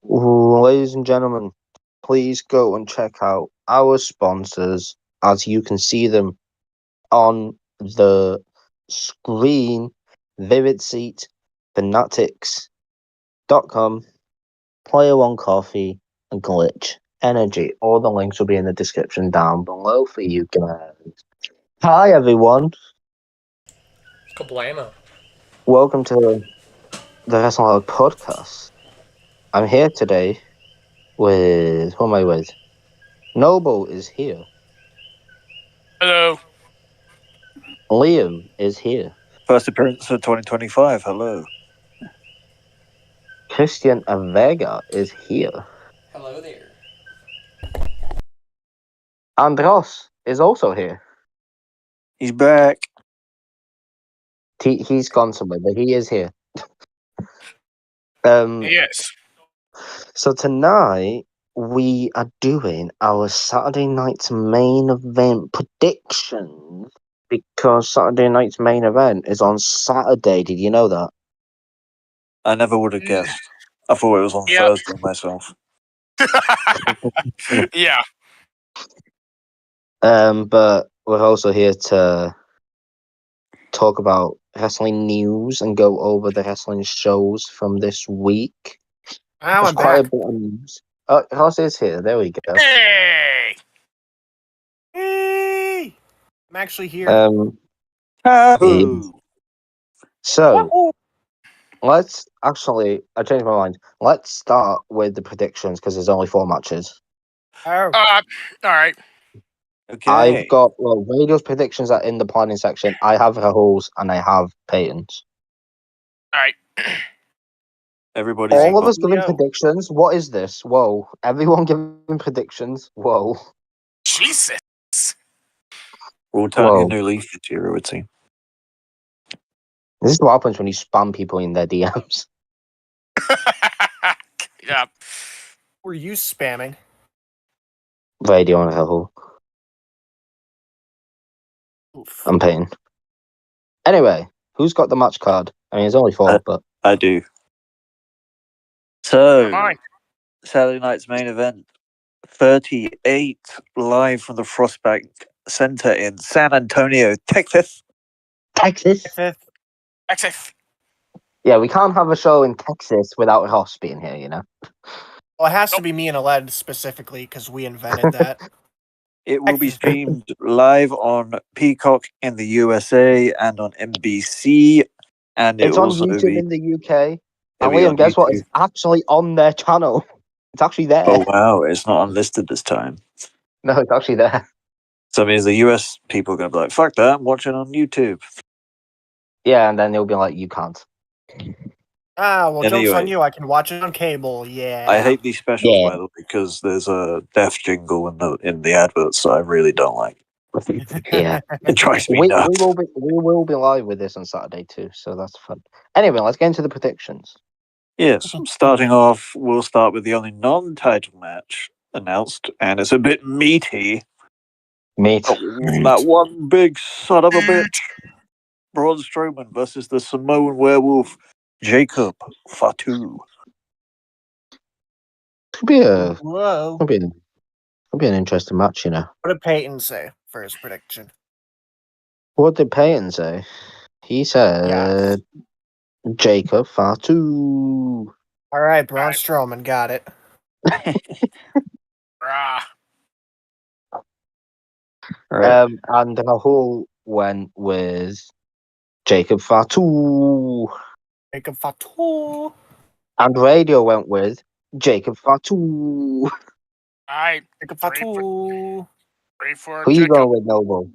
Ladies and gentlemen, please go and check out our sponsors as you can see them on the screen. Vivid Seat, Fanatics.com, Player One Coffee, and Glitch Energy. All the links will be in the description down below for you guys. Hi everyone. Kablamo. Welcome to the Wrestle Arc Podcast. I'm here today with... Who am I with? Noble is here. Hello. Liam is here. First appearance for 2025. Hello. Christian Vega is here. Hello there. And Ross is also here. He's back. He's gone somewhere, but he is here. Yes. So tonight we are doing our Saturday night's main event predictions because Saturday night's main event is on Saturday. Did you know that? I never would have guessed. I thought it was on Thursday myself. Yeah. But we're also here to talk about wrestling news and go over the wrestling shows from this week. I'm quite a back. bit of news. Oh, Ross is here. There we go. Hey. Hey! I'm actually here. So let's actually. I changed my mind. Let's start with the predictions because there's only 4 matches. Oh. All right. Okay. I've got Radio's predictions are in the planning section. I have Rahul's and I have Peyton's. All right. Everybody's All of us Julio. giving predictions. What is this? Whoa! Everyone giving predictions. Whoa! Jesus. We'll turn Whoa. a new leaf this year, it would seem. This is what happens when you spam people in their DMs. Yeah. Were you spamming? Radio and Rahul. Oof. I'm Peyton. Anyway, who's got the match card? I mean, it's only 4, but I do. So, Mine. Saturday night's main event 38 live from the Frostbank Center in San Antonio, Texas. Texas. Texas. Yeah, we can't have a show in Texas without Ross being here, you know? Well, it has to be me and Aled specifically because we invented that. It will be streamed live on Peacock in the USA and on NBC. And It's it on also YouTube be, in the UK. And be Liam, on guess what? It's YouTube. actually on their channel. It's actually there. Oh wow, it's not unlisted this time. No, it's actually there. So it means the US people are going to be like, fuck that, I'm watching on YouTube. Yeah, and then they'll be like, you can't. Well, joke's Anyway. on you. I can watch it on cable. Yeah. I hate these specials, Yeah. by the way, because there's a death jingle in the adverts that I really don't like. Yeah. It drives me We nuts. will be live with this on Saturday too, so that's fun. Anyway, let's get into the predictions. Yes, starting off, we'll start with the only non-title match announced, and it's a bit meaty. Meat. That one big son of a bitch, Braun Strowman versus the Samoan werewolf, Jacob Fatu. Could be a Whoa. could be an interesting match, you know. What did Peyton say for his prediction? What did Peyton say? He said Jacob Fatu. All right, Braun Strowman got it. Rah. Right. And Rahul went with Jacob Fatu. Jacob Fatu. And Radio went with Jacob Fatu. All right. Jacob Fatu. Ready for Who you Jacob. going with, Noble?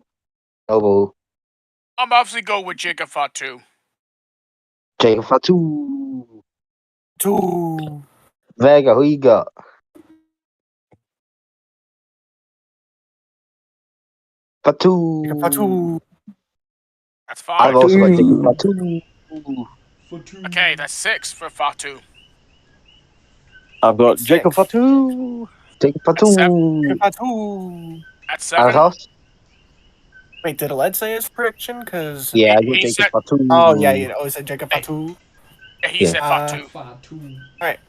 Noble. I'm obviously going with Jacob Fatu. Jacob Fatu. Two. Vega, who you got? Fatu. Jacob Fatu. That's I've 5. also got Jacob Fatu. Okay, that's 6 for Fatu. I've got Six. Jacob Fatu. Jacob That's Fatu. Jacob Fatu. That's And 7. Ross? Wait, did Aled say his prediction? Because Yeah, I got He Jacob said- Fatu. oh yeah, you always said Jacob Fatu. Yeah, he Yeah. said Fatu. Alright.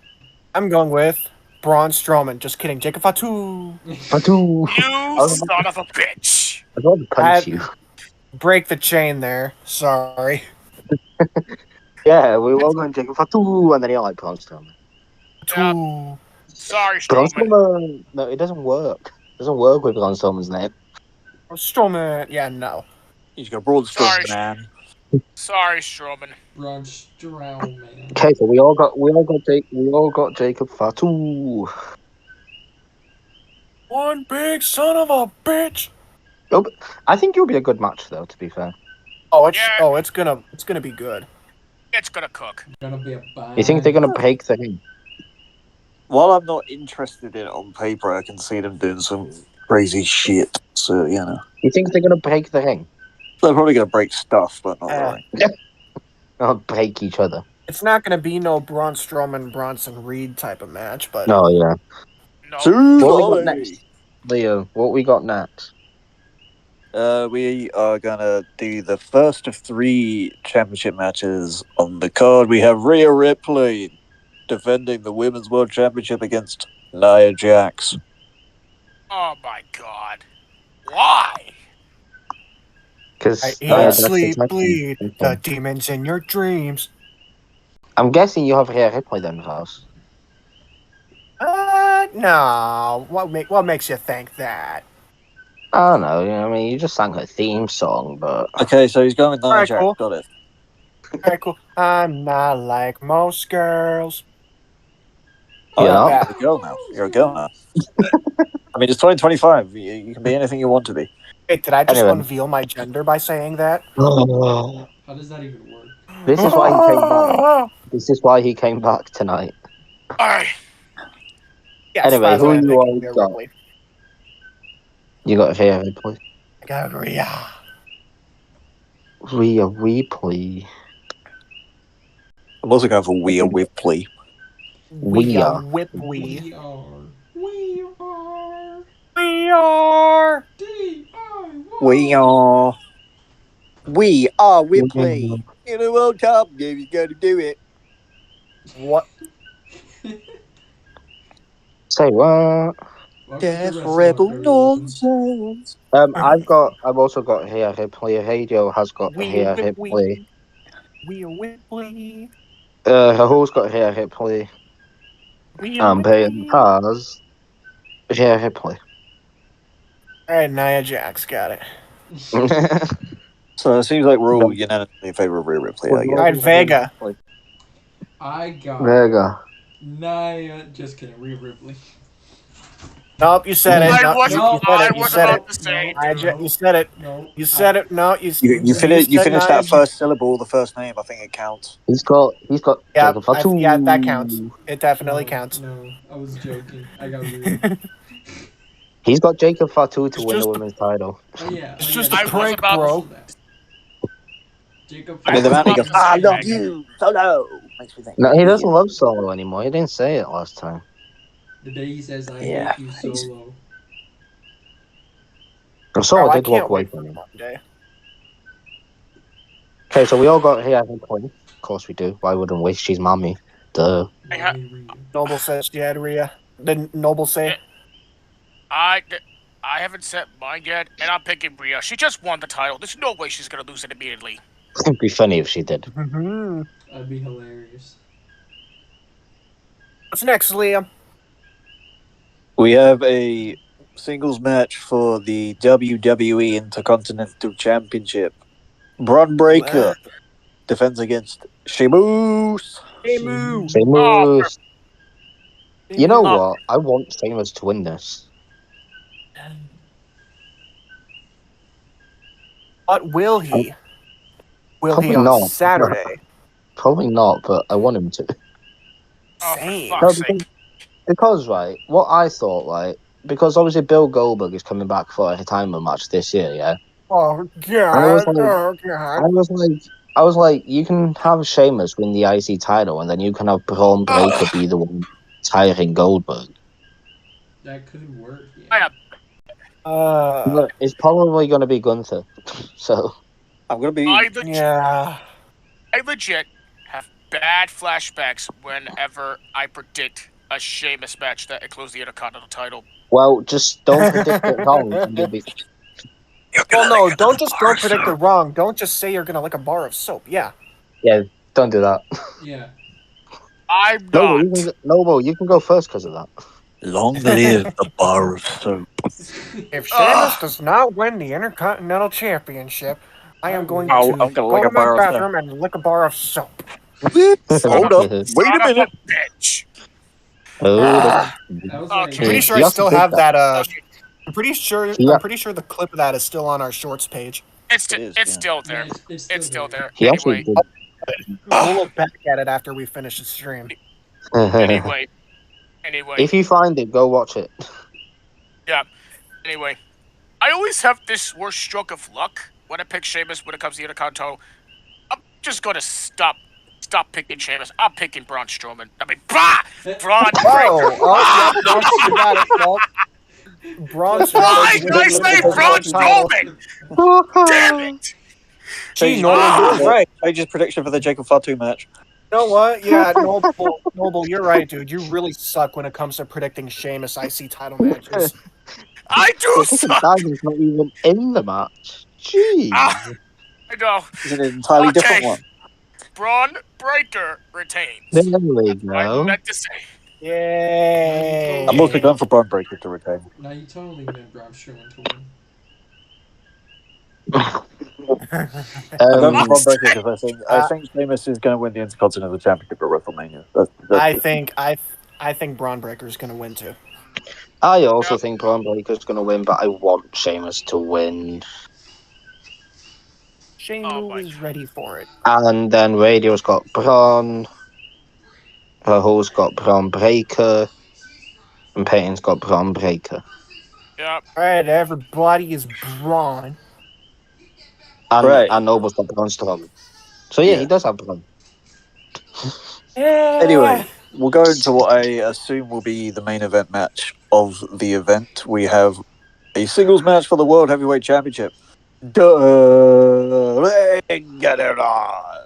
I'm going with Braun Strowman. Just kidding. Jacob Fatu. Fatu. You son of a bitch! I'd rather punch you. Break the chain there. Sorry. Yeah, we were all going Jacob Fatu, and then you're like Braun Strowman. Fatu. Sorry, Braun Strowman. Strowman. No, it doesn't work. It doesn't work with Braun Strowman's name. Strowman. Yeah, no. He's got broad Sorry, strokes, man. Sorry, Strowman. Braun Strowman. Okay, so we all got Jacob Fatu. One big son of a bitch. I think it'll be a good match, though. To be fair, It's gonna be good. It's gonna cook. Gonna be a bad. you think they're gonna break the ring? While I'm not interested in it on paper, I can see them doing some crazy shit. So, you know. You think they're gonna break the ring? They're probably going to break stuff, but not the ring. Or break each other? It's not gonna be no Braun Strowman, Bronson Reed type of match, but No, yeah. No. What we got next, Leo? What we got next? We are going to do the first of 3 championship matches on the card. We have Rhea Ripley defending the Women's World Championship against Nia Jax. Oh my god. Why? Because I eat, sleep, bleed. The demons in your dreams. I'm guessing you have Rhea Ripley then, Ross. No. What makes you think that? I don't know. I mean, you just sang her theme song, but Okay, so he's going with Nia Alright, Jax. cool. Got it. Alright, cool. I'm not like most girls. you know. Yeah. You're a girl now. You're a girl now. I mean, it's 2025. You can be anything you want to be. Wait, did I just Anyway. unveil my gender by saying that? How does that even work? This is why he came back. This is why he came back tonight. Alright. Yes, Anyway, that's who what I'm you thinking, all Rhea got? Ripley. You got Rhea Ripley. I got Rhea. Rhea Ripley. I'm also going for Rhea Ripley. Rhea Rhea. Ripley. We are. We are. D-I-Y. We are Ripley. In the World Cup, he's going to do it. What? Say what? Welcome to Death Wrestle Rebel Arc, everyone. nonsense. I've also got Rhea Ripley. Radio has got Rhea Rhea Ripley. Rhea Ripley. Who's got Rhea Ripley? Rhea Brian Ripley. has Rhea Ripley. Alright, Nia Jax got it. So it seems like we're all unanimously in favor of Rhea Ripley, I guess. Alright, Vega. I got Vega. Nia. Just kidding. Rhea Ripley. Nope, you said it. I Nope, wasn't, you said I it. You was said about it. to say. You said it. No. You said it. No, You you finished said that Nia first syllable, the first name. I think it counts. He's got Yeah, Jacob Fatu. yeah, that counts. It definitely counts. No, I was joking. I got Rhea. He's got Jacob Fatu to It's win the just- women's title. Oh yeah. It's oh, just yeah, a that's prank, also bro. that. Jacob. I mean, the was man he about goes, to say I love that. you, Solo. Makes me think. No, he doesn't love Solo anymore. He didn't say it last time. The day he says I Yeah, hate you solo. Solo Bro, I did walk can't away wait from for him. Monday. Okay, so we all got Rhea Ripley. Of course we do. Why wouldn't we? She's mommy. Duh. Mommy Rhea. Noble says she had Rhea. Didn't Noble say? I haven't set mine yet, and I'm picking Rhea. She just won the title. There's no way she's gonna lose it immediately. It'd be funny if she did. Mm-hmm. That'd be hilarious. What's next, Liam? We have a singles match for the WWE Intercontinental Championship. Braun Breaker defends against Sheamus. Sheamus. Sheamus. You know Oh. what? I want Sheamus to win this. But will he? Will Probably he on not. Saturday? Probably not, but I want him to. Oh, Same. for No, fuck's sake. because, right, what I thought, right, because obviously Bill Goldberg is coming back for a retirement match this year, yeah? Oh I was God! like- Oh God! I was like, you can have Sheamus win the IC title, and then you can have Braun Breaker be the one tiring Goldberg. That could work. I Yeah. am. But it's probably going to be Gunther. So, I'm going to be. Yeah. I legit have bad flashbacks whenever I predict a Sheamus match that includes the Intercontinental title. Well, just don't predict it wrong, and you'll be. Well, no, don't predict it wrong. Don't just say you're gonna lick a bar of soap. Yeah. Yeah, don't do that. Yeah. I'm not. Noble, you can go first because of that. Long live the bar of soap. If Sheamus does not win the Intercontinental Championship, I am going I'm to gonna go lick to a bar my of soap. bathroom and lick a bar of soap. Hold up. Wait a Son of minute. bitch. Oh, That was Okay. like. I'm pretty sure You I have to still think have that. that. I'm pretty sure the clip of that is still on our shorts page. It's It is, it's yeah. still there. Yeah, It's still there. he actually Anyway, did. We'll look back at it after we finish the stream. anyway. If you find it, go watch it. Anyway, I always have this worst stroke of luck when I pick Sheamus when it comes to the Intercontinental. I'm just gonna stop picking Sheamus. I'm picking Braun Strowman. I mean, Braun Breaker. Yep, you got it. Well, Braun Why Strowman. did I say Braun Strowman? Damn it! Gee, Change Noble, you're right. Change his prediction for the Jacob Fatu match. You know what? Yeah, Noble, you're right, dude. You really suck when it comes to predicting Sheamus IC title matches. I do Because suck. Diamond's not even in the match. Jeez. I know. It's an entirely different one. Braun Breaker retains. There we I go. meant to say. Yay! I'm also going for Braun Breaker to retain. Now you totally meant Braun Strowman to win. I'm going for Braun Breaker because I Uh, think Sheamus is going to win the Intercontinental Championship at WrestleMania. I think Braun Breaker's gonna win too. I also think Braun Breaker's going to win, but I want Sheamus to win. Shane Oh Wu my is ready for it. And then Radio's got Braun. Rahul's got Braun Breaker. And Peyton's got Braun Breaker. Yeah. Alright, everybody is Braun. And, Right. and Noble's got Braun Strowman. So yeah, Yeah. he does have Braun. Yeah. Anyway, we'll go into what I assume will be the main event match of the event. We have a singles match for the World Heavyweight Championship. Get it on!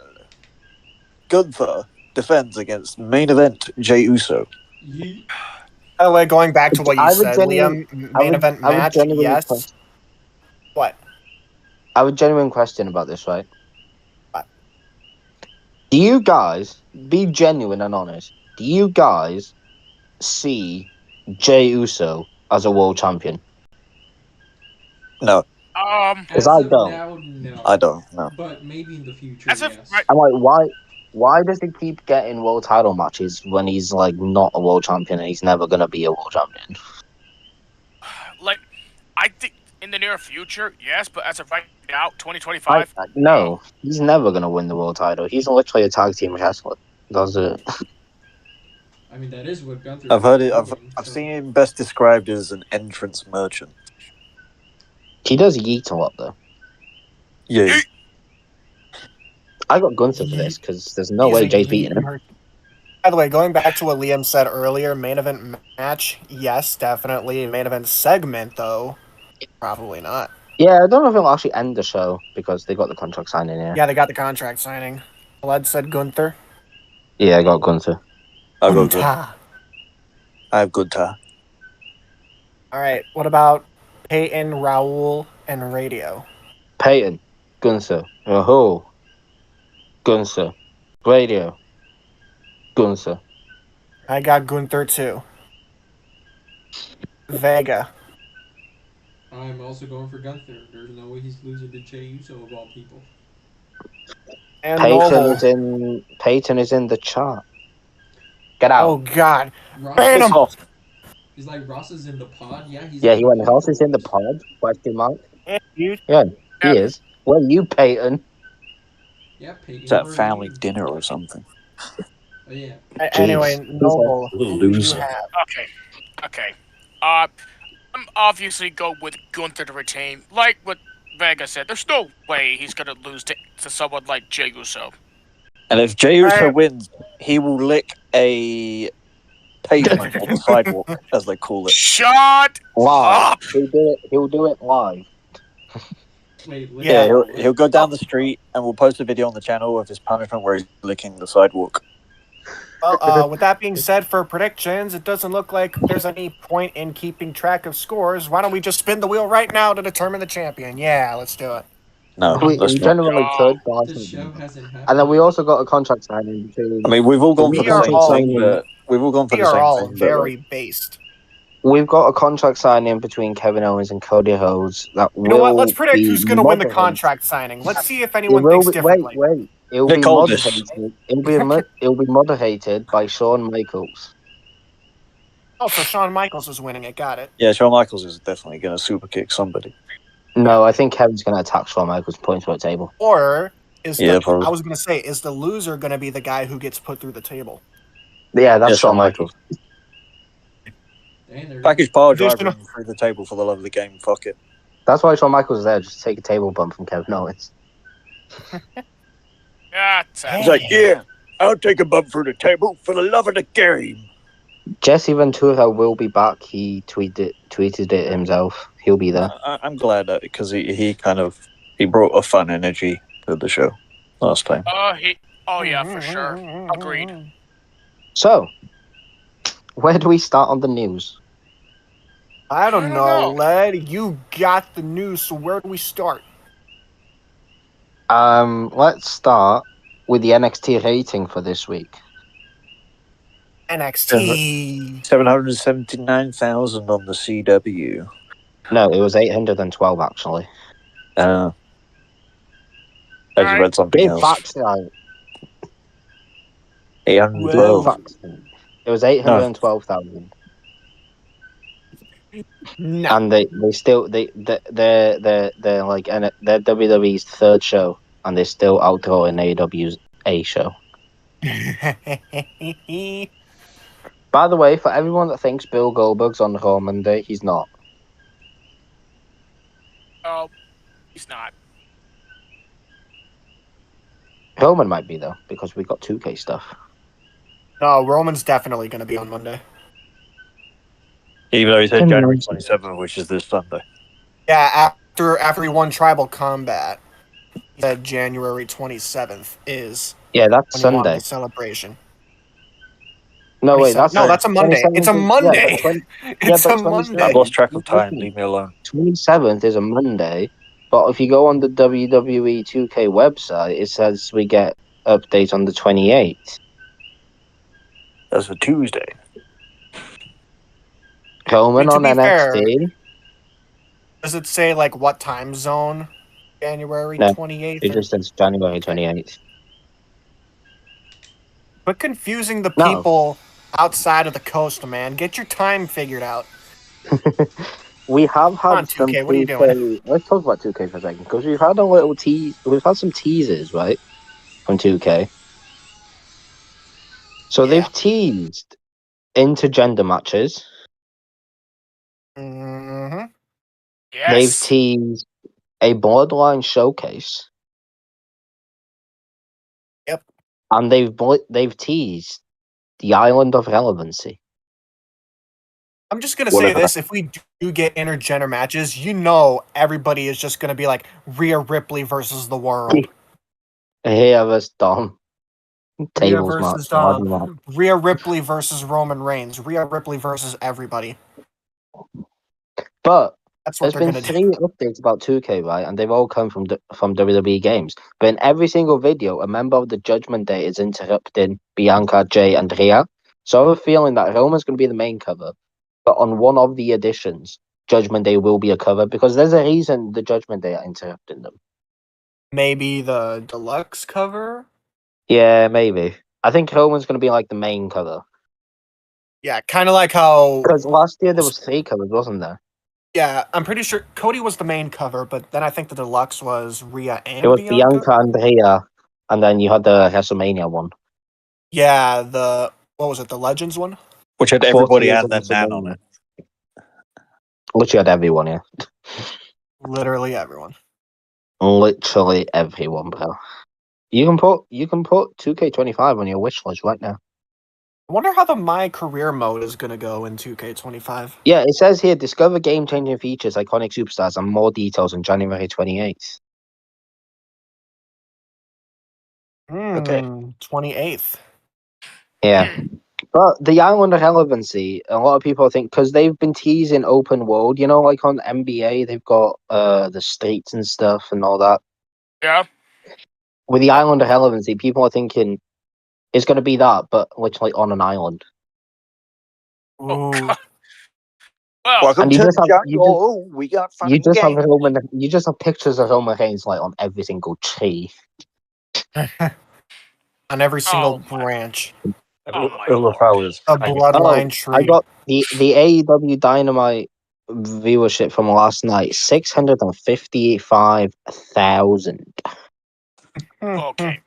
Gunther defends against main event Jey Uso. Yeet. By the way, going back to what you I would said, genuinely- Liam, I main would- event I would match, genuinely yes. question- What? I have a genuine question about this, right? What? Do you guys, be genuine and honest, do you guys see Jey Uso as a world champion? No, Because As I of don't. now, no. I don't. No. But maybe in the future, As of yes. right, I'm like, why does he keep getting world title matches when he's like not a world champion and he's never gonna be a world champion? like, I think in the near future, yes, but as of right now, 2025, No, he's never gonna win the world title. He's literally a tag team wrestler. That's it. I mean, that is what Gunther. I've heard it. is doing, I've so- seen him best described as an entrance merchant. He does yeet a lot though. Yeah. I got Gunther for this because there's no way Jay's beating him. By the way, going back to what Liam said earlier, main event match, yes, definitely. Main event segment, though, probably not. Yeah, I don't know if it'll actually end the show because they got the contract signing here. Yeah, they got the contract signing. Led said Gunther. Yeah, I got Gunther. I've got good. Gunther. I have good tar. All right, what about Peyton, Raul, and Radio? Peyton, Gunther, Rahul, Gunther, Radio, Gunther. I got Gunther, too. Vega. I'm also going for Gunther. There's no way he's losing to Jey Uso of all people. And Peyton Noble. is in the chart. Get out. Oh, God. Ross, Ban him! he's like, Ross is in the pod. Yeah, he's. Yeah, in he the went. pod. Ross is in the pod? Question mark. Yeah, dude. Yeah, he Yeah. is. Where are you, Peyton? Yeah, Peyton. It's at where are family you? dinner or something. Oh, yeah. Anyway, Noble. What a who do you loser. have? okay. I'm obviously go with Gunther to retain. Like what Vega said, there's no way he's gonna lose to someone like Jey Uso. And if Jey Uso Alright. wins, he will lick a pavement or the sidewalk, as they call it. Shut Live. up! He'll do it live. Wait. Yeah, He'll go down the street and we'll post a video on the channel of his punishment where he's licking the sidewalk. Well, with that being said, for predictions, it doesn't look like there's any point in keeping track of scores. Why don't we just spin the wheel right now to determine the champion? Yeah, let's do it. No, we let's not. genuinely No. could, but I The think show not. hasn't happened. And then we yet. also got a contract signing between. I mean, we've all gone We for the are same all- thing, but we've all gone for We the are same all thing. But very based. We've got a contract signing between Kevin Owens and Cody Rhodes that You know will what? Let's predict be who's going to win the moderated. contract signing. Let's see if It anyone will thinks be, wait, differently. It'll Nick be Aldis. moderated. It'll be moderated by Shawn Michaels. Oh, so Shawn Michaels is winning it. Got it. Yeah, Shawn Michaels is definitely going to super kick somebody. No, I think Kevin's going to attack Shawn Michaels and put him to a table. Or is Yeah, the probably. I was going to say, is the loser going to be the guy who gets put through the table? Yeah, that's Yeah, Shawn Shawn Michaels. Dang, they're Package power driver Additional- him through the table for the love of the game. Fuck it. That's why Shawn Michaels is there, just to take a table bump from Kevin Owens. Yeah, Hey. He's like, yeah, I'll take a bump through the table for the love of the game. Jesse Ventura will be back. He tweeted it himself. He'll be there. I'm glad that because he brought a fun energy to the show last time. Oh yeah, for sure. Agreed. So, where do we start on the news? I don't I don't know, know. Led. You got the news, so where do we start? Let's start with the NXT rating for this week. NXT. 779,000 on the CW. No, it was 812 actually. I just read something Big else. facts, right? 812. Facts. It was 812,000, No. and they're like, and they're WWE's third show, and they're still outgrowing AEW's A show. By the way, for everyone that thinks Bill Goldberg's on Raw Monday, he's not. Oh, he's not. Roman might be though, because we got 2K stuff. No, Roman's definitely going to be on Monday. Even though he said January 27th, which is this Sunday. Yeah, after he won Tribal Combat, he said January 27th is Yeah, that's when he wanted Sunday. the celebration. No, wait, that's That's a Monday. 27th It's a is- Monday. Yeah, but It's but a 27th Monday. I've lost track of time. Leave me alone. 27th is a Monday, but if you go on the WWE 2K website, it says we get updates on the 28th. That's a Tuesday. Roman to on be fair, NXT. Does it say like what time zone? January No, 28th? It just says January 28th. But confusing the No. people outside of the coast, man. Get your time figured out. We have had Come on, some 2K, what are you doing? Let's talk about 2K for a second, because we've had a little tease. We've had some teasers, right, from 2K. So Yeah. they've teased intergender matches. Mm-hmm. Yes. They've teased a Bloodline showcase. Yep. And they've teased the Island of Relevancy. I'm just gonna say this: if we do get intergender matches, you know everybody is just gonna be like Rhea Ripley versus the World. Here was Dom. Rhea Tables versus match. Rhea Ripley versus Roman Reigns. Rhea Ripley versus everybody. But That's what there's been they're 3 gonna do. updates about 2K, right? And they've all come from WWE games. But in every single video, a member of the Judgment Day is interrupting Bianca, Jay, and Rhea. So I have a feeling that Roman's going to be the main cover. But on one of the editions, Judgment Day will be a cover, because there's a reason the Judgment Day are interrupting them. Maybe the deluxe cover. Yeah, maybe. I think Roman's going to be like the main cover. Yeah, kind of like how. Because last year there was 3 covers, wasn't there? Yeah, I'm pretty sure Cody was the main cover, but then I think the deluxe was Rhea and It was Bianca. Bianca and Rhea, and then you had the WrestleMania one. Yeah, what was it? The Legends one. Which had 40 everybody years and of then Nan on WrestleMania. it. Which you had everyone, yeah. Literally everyone. Literally everyone, bro. You can put 2K25 on your wish list right now. I wonder how the My Career mode is gonna go in 2K25. Yeah, it says here, discover game-changing features, iconic superstars, and more details on January 28th. Okay. 28th. Yeah. But the island relevancy, a lot of people think, because they've been teasing open world, like on NBA, they've got the streets and stuff and all that. Yeah. With the island relevancy, people are thinking it's going to be that, but literally on an island. Oh, Ooh. God. Well, Welcome And you to just the have- jungle. We got fun You and just have games. you just have pictures of Roman Reigns like on every single tree. On every single Oh, my- branch. Oh, my Overpowers. A bloodline tree. I got the AEW Dynamite viewership from last night, 655,000. Okay.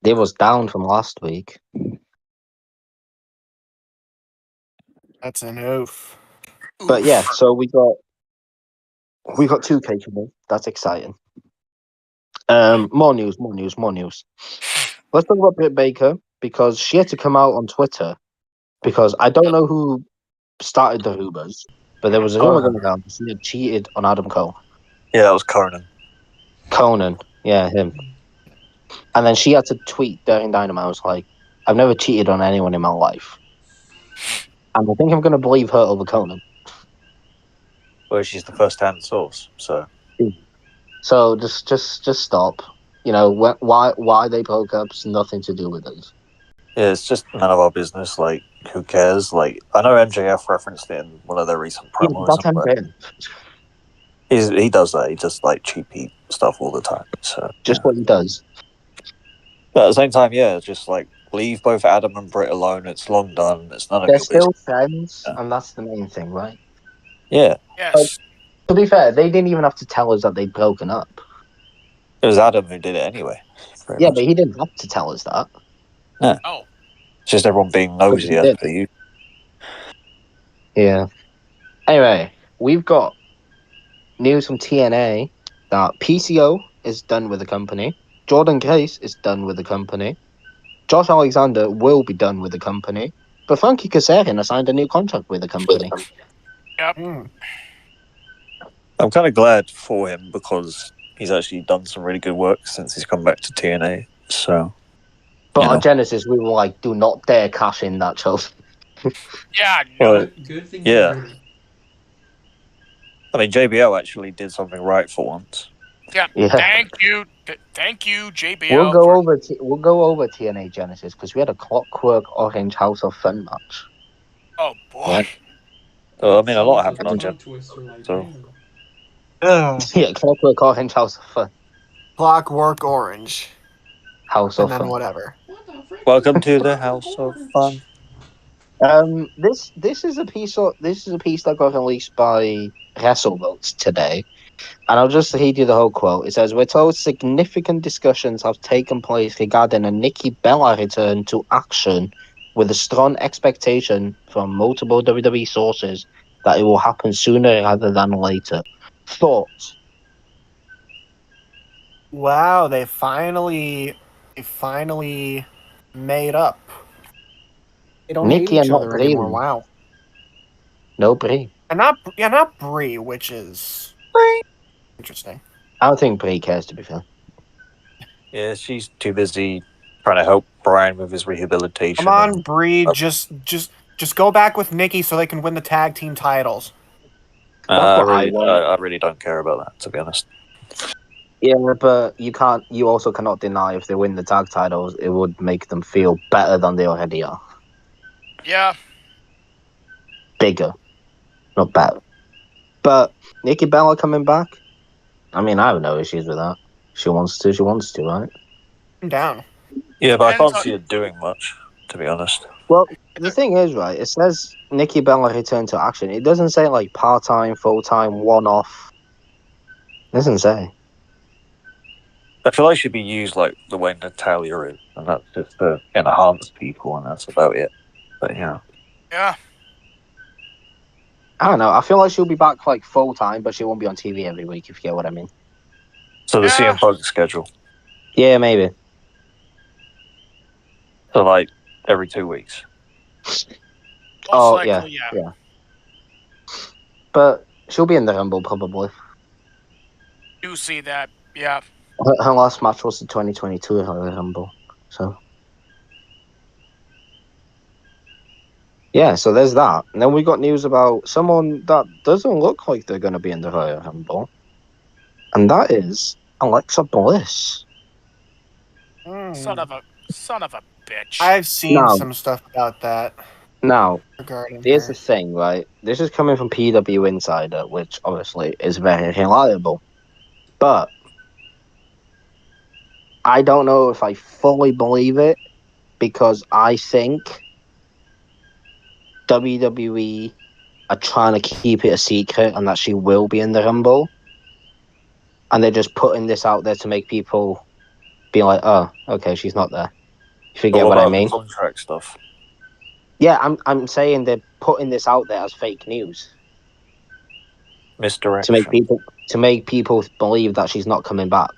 It was down from last week. That's an oof. But yeah, Oof. so we got 2K coming. That's exciting. More news. Let's talk about Britt Baker, because she had to come out on Twitter, because I don't know who started the rumors, but there was a rumor going around that she had cheated on Adam Cole. Yeah, that was Conan. Yeah, him. And then she had to tweet during Dynamite. I was like, I've never cheated on anyone in my life, and I think I'm going to believe her over Conan. Well, she's the first-hand source, so. So just stop. Why they broke up is nothing to do with us. Yeah, it's just none of our business. Like, who cares? Like, I know MJF referenced it in one of their recent promos. That's but MJF. he does that. He does, like, cheapy stuff all the time. So Just what he does. But at the same time, yeah, just, like, leave both Adam and Britt alone. It's long done. It's none of They're your still business. friends, Yeah. and that's the main thing, right? Yeah. Yes. To be fair, they didn't even have to tell us that they'd broken up. It was Adam who did it anyway. Yeah, but he didn't have to tell us that. Oh. It's just everyone being nosy as per you. Yeah. Anyway, we've got news from TNA that PCO is done with the company. Jordan Case is done with the company. Josh Alexander will be done with the company. But Frankie Kazarian has signed a new contract with the company. Hmm. I'm kind of glad for him because he's actually done some really good work since he's come back to TNA. So, But you know. on Genesis, we were like, do not dare cash in that trophy. Yeah. No. Well, Good thing yeah. he did it. I mean, JBL actually did something right for once. Yeah. Yeah. Thank you. Thank you, JBL. We'll go over TNA Genesis because we had a Clockwork Orange House of Fun match. Oh boy. Yeah. I mean, a lot That was happened on tongue Genesis. twister, like, so- damn. Yeah, Clockwork Orange House of Fun. Clockwork Orange. House And of then Fun. whatever. What the frick? Welcome to the House of Fun. This is a piece that got released by WrestleVotes today, and I'll just read you the whole quote. It says, "We're told significant discussions have taken place regarding a Nikki Bella return to action, with a strong expectation from multiple WWE sources that it will happen sooner rather than later." Thoughts? Wow, they finally made up. They don't Nikki hate and each not other Brie. anymore. Wow. No Brie. And not Brie, which is interesting. I don't think Brie cares, to be fair. Yeah, she's too busy trying to help Brian with his rehabilitation. Come on, and- Brie, just go back with Nikki so they can win the tag team titles. That's what I want. I really don't care about that, to be honest. Yeah, but you also cannot deny if they win the tag titles, it would make them feel better than they already are. Yeah. Bigger, not better. But Nikki Bella coming back, I mean, I have no issues with that. She wants to, right? I'm down. Yeah, but I Depends can't on- see it doing much, to be honest. Well, the thing is, right, it says Nikki Bella return to action. It doesn't say, like, part-time, full-time, one-off. It doesn't say. I feel like she'd be used like the way Natalia is, and that's just to enhance people, and that's about it. But yeah. Yeah. I don't know. I feel like she'll be back, like, full-time, but she won't be on TV every week, if you get what I mean. So the Yeah. CM Punk schedule. Yeah, maybe. So like every 2 weeks. Most likely, yeah. But she'll be in the Rumble, probably. Do see that. Yeah. Her last match was the 2022 Rumble, so Yeah, so there's that. And then we got news about someone that doesn't look like they're going to be in the Royal Rumble. And that is Alexa Bliss. Son of a bitch. I've seen No. some stuff about that Now, regarding here's her. the thing, right? This is coming from PW Insider, which obviously is very reliable. But I don't know if I fully believe it because I think WWE are trying to keep it a secret and that she will be in the Rumble. And they're just putting this out there to make people be like, oh, okay, she's not there. You forget What what I about mean? the contract stuff? Yeah, I'm saying they're putting this out there as fake news Misdirection. to make people believe that she's not coming back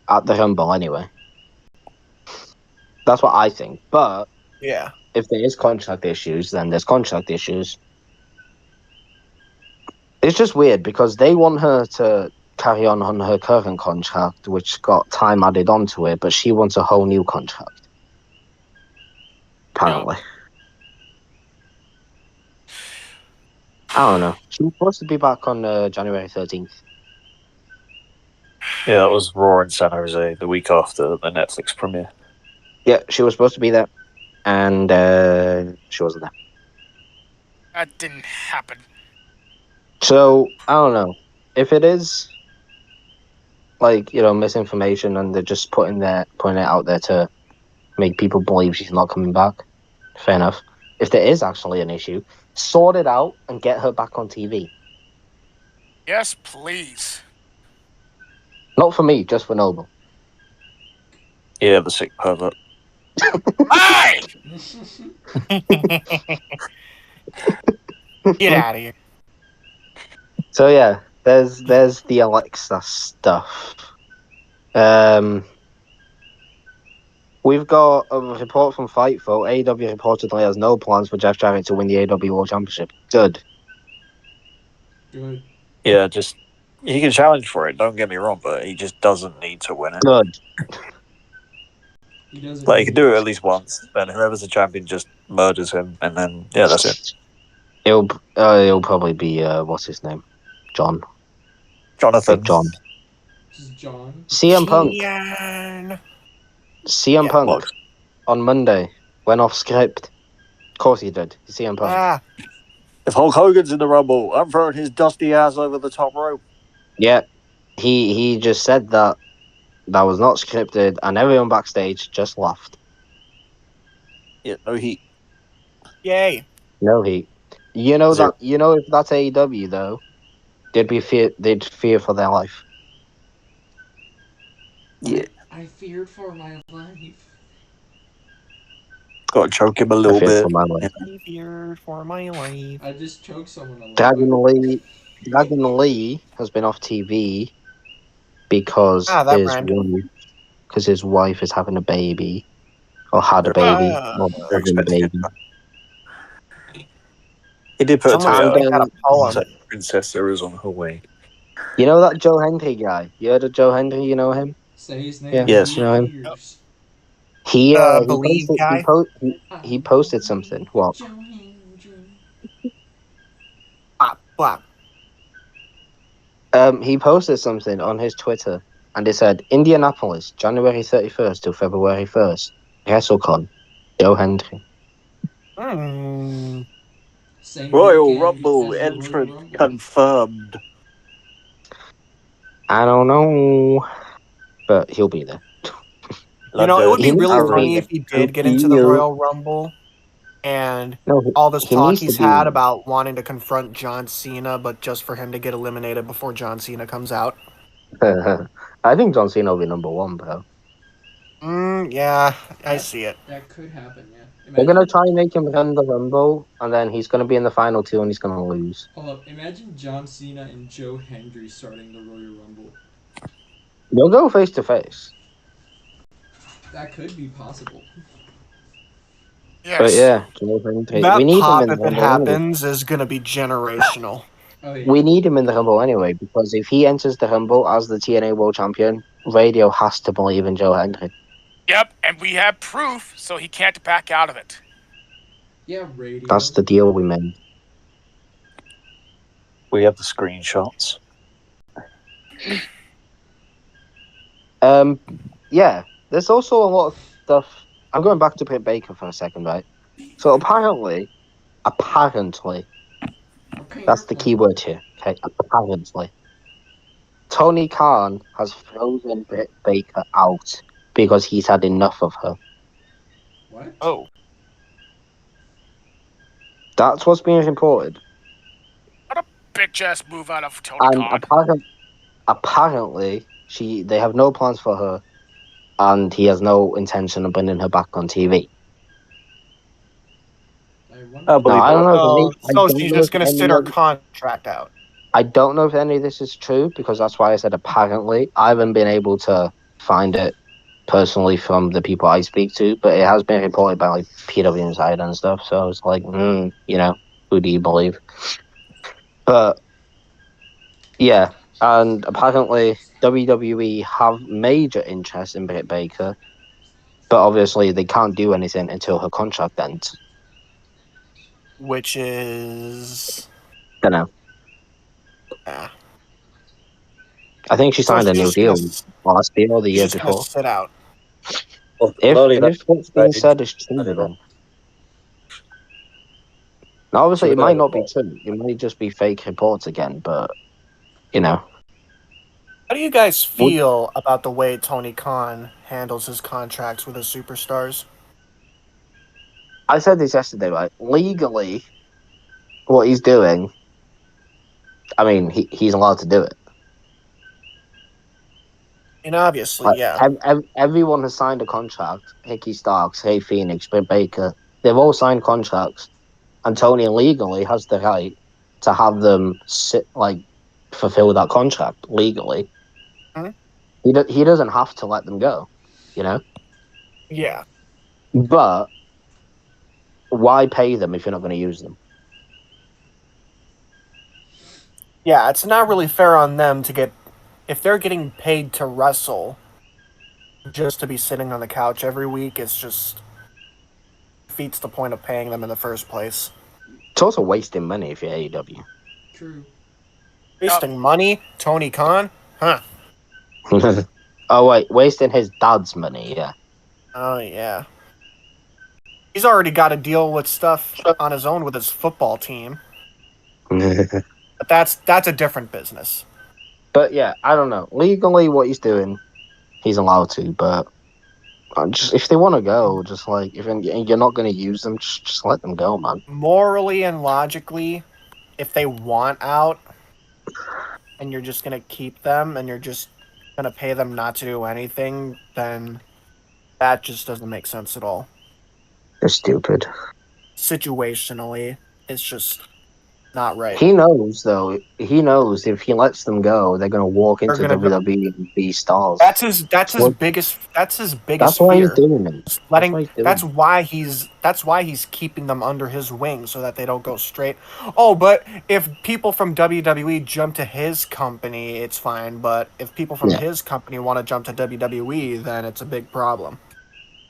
at the Rumble anyway. That's what I think. But Yeah. if there is contract issues, then there's contract issues. It's just weird because they want her to carry on her current contract, which got time added onto it, but she wants a whole new contract. Apparently. I don't know. She was supposed to be back on January 13th. Yeah, that was Raw in San Jose the week after the Netflix premiere. Yeah, she was supposed to be there, and she wasn't there. That didn't happen. So, I don't know. If it is, like, misinformation and they're just putting it out there to make people believe she's not coming back, fair enough. If there is actually an issue, sort it out and get her back on TV. Yes, please. Not for me, just for Noble. Yeah, the sick pervert. Hey! Get out of here. So yeah, there's the Alexa stuff. We've got a report from Fightful. AEW reportedly has no plans for Jeff Jarrett to win the AEW World Championship. Good. Good. Yeah, just he can challenge for it. Don't get me wrong, but he just doesn't need to win it. Good. He doesn't. Like he can do it at least once. Then whoever's the champion just murders him, and then yeah, that's it. It'll probably be what's his name, John. Jonathan. Big John. This is John. CM Punk. Gian. CM Yeah. Punk What? on Monday went off script. Of course he did. CM Punk. Ah, If Hulk Hogan's in the Rumble, I'm throwing his dusty ass over the top rope. Yeah, he just said that was not scripted, and everyone backstage just laughed. Yeah, no heat. yay. No heat. You know Zero. if that's AEW though, they'd fear for their life. Yeah, I feared for my life. got to choke him a I little fear bit. for my life. I feared for my life. I just choked someone a little Dragon Lee has been off TV because that his wife is having a baby, or had a baby, or They're having a expecting baby. it. He did put a Someone tweet And, had a poem. saying Princess Sarah is on her way. You know that Joe Hendry guy? You heard of Joe Hendry? You know him? Say his name. Yeah. Yes. You know him? Years. He Believe guy. he posted something. What? Joe Hendry. Bop, bop. He posted something on his Twitter, and it said Indianapolis, January 31st to February 1st, WrestleCon, Joe Hendry. Same Royal weekend Rumble as the Royal entrant Rumble. confirmed. I don't know, but he'll be there. You know, it would be He really needs to funny be if he did get into the Royal Rumble and all this he talk needs to he's be- had about wanting to confront John Cena, but just for him to get eliminated before John Cena comes out. I think John Cena will be number one, bro. Yeah, I see it. That could happen, yeah. They're Imagine, gonna try and make him run the Rumble, and then he's gonna be in the final two, and he's gonna lose. hold up. Imagine John Cena and Joe Hendry starting the Royal Rumble. They'll go face to face. That could be possible. Yes. But yeah, Joe Hendry. That We need pop, him in if the it Rumble anyway. happens, is going to be generational. Oh yeah. We need him in the Rumble anyway, because if he enters the Rumble as the TNA World Champion, radio has to believe in Joe Hendry. Yep, and we have proof, so he can't back out of it. Yeah, radio. That's the deal we made. We have the screenshots. Yeah, there's also a lot of stuff. I'm going back to Britt Baker for a second, right? So apparently, that's the key word here. Okay, apparently, Tony Khan has frozen Britt Baker out because he's had enough of her. What? Oh, That's what's being reported. Bitch ass move out of Tony And Khan. apparently, they have no plans for her, and he has no intention of bringing her back on TV. I wonder. I No, believe I don't know. so she's just going to sit her contract out. I don't know if any of this is true because that's why I said apparently. I haven't been able to find it personally from the people I speak to, but it has been reported by like PW Insider and stuff. So I was like, who do you believe? But yeah, and apparently WWE have major interest in Britt Baker, but obviously they can't do anything until her contract ends. Which is... Don't know. Yeah. I think she signed a she's new just deal gonna- last year or the She's year just going to before. sit out. Well, If what's being said is true, then now, obviously it might not be true. It might just be fake reports again, but How do you guys feel about the way Tony Khan handles his contracts with his superstars? I said this yesterday, right? Legally, what he's doing, I mean, he's allowed to do it. And obviously, Like, yeah. everyone has signed a contract. Hickey Starks, Hey Phoenix, Britt Baker, they've all signed contracts, and Tony legally has the right to have them fulfill that contract legally. Mm-hmm. He doesn't have to let them go, Yeah. But why pay them if you're not going to use them? Yeah, it's not really fair on them to get... If they're getting paid to wrestle just to be sitting on the couch every week, it's just... defeats the point of paying them in the first place. It's also wasting money if you're AEW. True. Wasting money? Tony Khan? Huh. Oh, wait, wasting his dad's money, yeah. Oh, yeah. He's already got to deal with stuff on his own with his football team. But that's a different business. But yeah, I don't know. Legally, what he's doing, he's allowed to, but just if they want to go, just like, if you're not going to use them, just let them go, man. Morally and logically, if they want out, and you're just going to keep them, and you're just going to pay them not to do anything, then that just doesn't make sense at all. They're stupid. Situationally, it's just not right. He knows, though. He knows if he lets them go, they're going to walk into WWE and be stars. That's his biggest That's why fear. he's doing it. That's why he's keeping them under his wing so that they don't go straight. Oh, but if people from WWE jump to his company, it's fine. But if people from his company want to jump to WWE, then it's a big problem.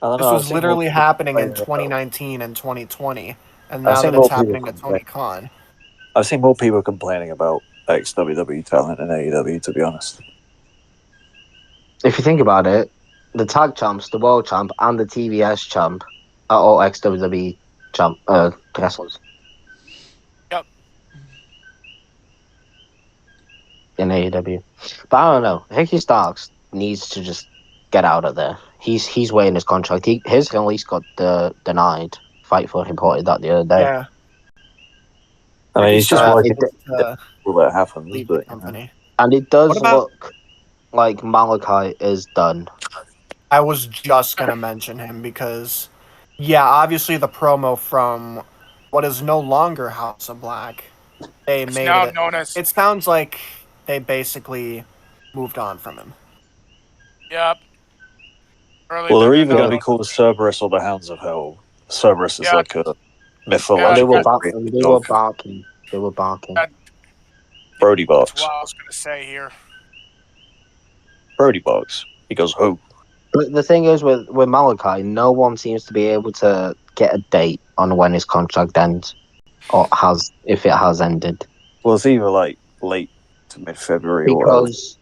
This was literally happening in 2019 and 2020, and now that it's happening to Tony Khan. I've seen more people complaining about ex-WWE talent in AEW, to be honest. If you think about it, the tag champs, the world champ, and the TBS champ are all ex-WWE wrestlers. Yep. In AEW. But I don't know. Ricky Starks needs to just get out of there. He's waiting his contract. His release got denied. Fightful reported that the other day. Yeah. I mean, he's just working that happens. But, company. And it does look like Malachi is done. I was just going to mention him because, obviously the promo from what is no longer House of Black, they made now it. Known as... It sounds like they basically moved on from him. Yep. Well, they're either going to be called Cerberus or the Hounds of Hell. Cerberus is like a mythological. They were barking. Brody barks. That's what I was going to say here. Brody barks. He goes, "Who?" But the thing is, with Malachi, no one seems to be able to get a date on when his contract ends, or if it has ended? Well, it's either like late to mid-February Because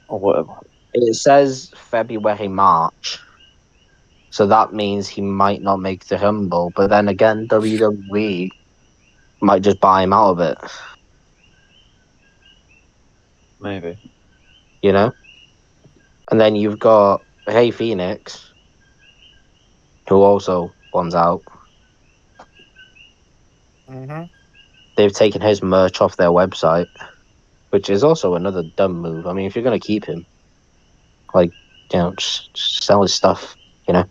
or whatever. it says February, March. So that means he might not make the Rumble. But then again, WWE might just buy him out of it. Maybe. You know? And then you've got Hey Phoenix, who also wants out. Mm-hmm. They've taken his merch off their website, which is also another dumb move. I mean, if you're going to keep him, just sell his stuff, Not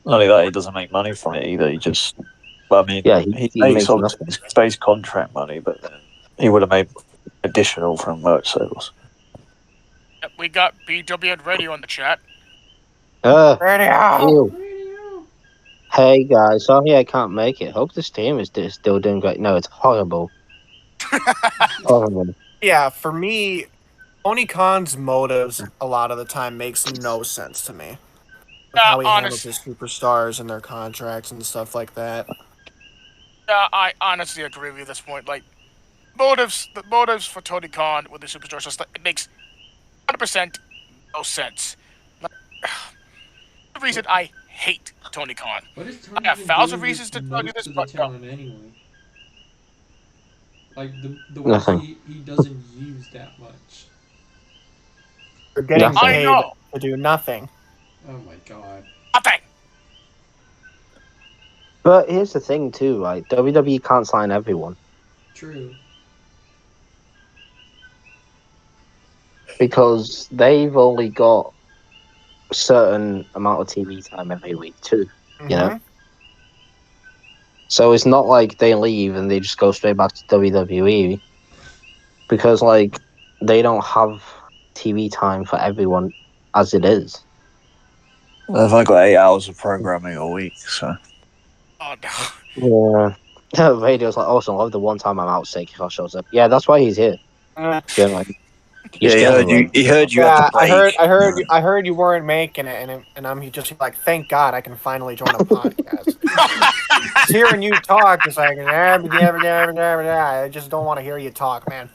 only that, he doesn't make money from it either. He just, he makes makes nothing. space contract money, but then he would have made additional from merch sales. Yep, we got BWN Radio in the chat. Radio. Ew. Hey guys, sorry I can't make it. Hope this team is still doing great. No, it's horrible. Horrible. Yeah, for me, Tony Khan's motives a lot of the time makes no sense to me. How he handles his superstars and their contracts and stuff like that. I honestly agree with you at this point. Like, the motives for Tony Khan with the superstars, just it makes 100% no sense. Like, the reason I hate Tony Khan. What is I have 1,000 reasons to tell you this, but talent anyway. Like the ones he doesn't use that much. You're getting I paid know. to do nothing. Oh my god. Nothing. But here's the thing too, like WWE can't sign everyone. True. Because they've only got a certain amount of TV time every week too, you know? So it's not like they leave and they just go straight back to WWE. Because, like, they don't have TV time for everyone as it is. I've only got 8 hours of programming a week, so... Oh, no. Yeah. Radio's like, awesome, I love the one time I'm out sick if I shows up. Yeah, that's why he's here. He heard you had to play. I heard you weren't making it, and I'm just like, thank God I can finally join a podcast. Just hearing you talk is like, I just don't want to hear you talk, man.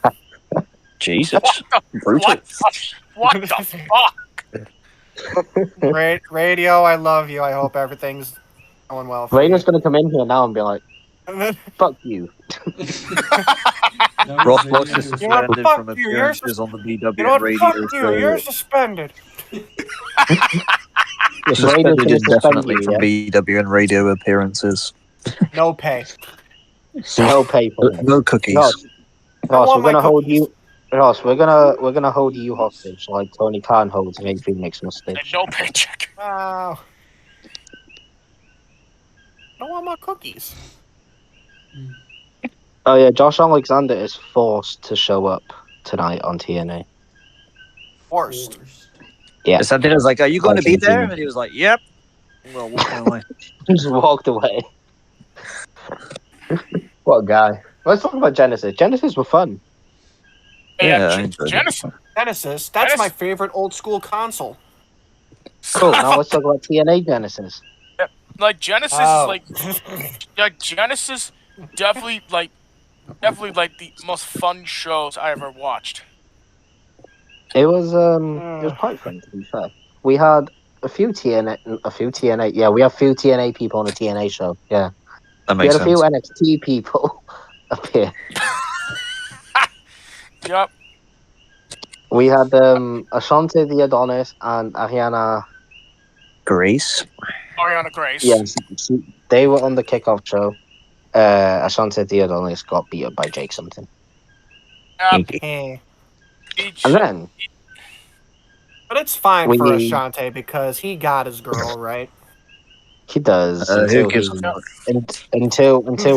Jesus. What the fuck? Radio, I love you. I hope everything's going well for Radio's gonna come in here now and be like, fuck you. RossBlox is suspended from appearances on the BW radio. Fuck you, you're suspended. Suspended indefinitely from BWN radio appearances. No pay. No pay for it. No cookies. Ross, we're gonna hold you. Ross, we're gonna hold you hostage like Tony Khan holds Hey Phoenix hostage. No paycheck. Wow. I don't want my cookies. Oh yeah, Josh Alexander is forced to show up tonight on TNA. Forced. Yeah. Something was like, "Are you going to be there?" And he was like, "Yep." Well, walking away. He just walked away. What a guy. Let's talk about Genesis. Genesis were fun. Yeah, Genesis. That's my favorite old school console. Cool. Now let's talk about TNA Genesis. Yeah, like Genesis is like Genesis definitely like the most fun shows I ever watched. It was quite fun, to be fair. We had a few TNA. Yeah, we have a few TNA people on a TNA show. Yeah, that makes sense. We had a few NXT people up here. Yep. We had Ashante the Adonis and Ariana Grace. Yes, they were on the kickoff show. Ashante the Adonis got beat up by Jake something. And then... But it's fine for Ashante because he got his girl, right? He does until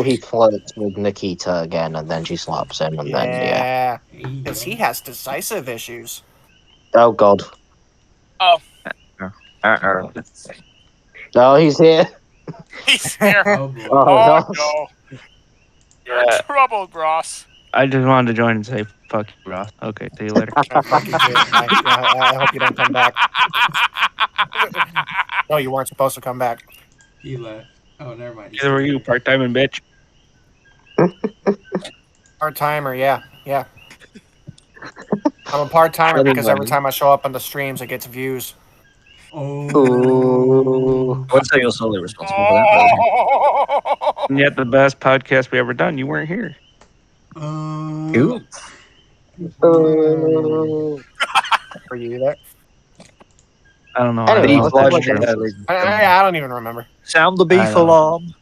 he flirts with Nikita again, and then she slaps him, and then because he has decisive issues. Oh God! Oh. No, he's here. He's here. No. You're in trouble, Ross. I just wanted to join and say fuck you, Ross. Okay, see you later. Fuck you, I hope you don't come back. No, you weren't supposed to come back. He left. Oh, never mind. He's Either were still you, there. part-time and bitch. Part timer, yeah. I'm a part timer because every time I show up on the streams, it gets views. Oh. Ooh. I would say you're solely responsible for that. But Oh! And yet the best podcast we ever done, you weren't here. Ooh. Ooh. Were you there? I don't know. Anyway, I let's don't talk know. about Genesis. I don't even remember. Sound the beef I don't know. alarm.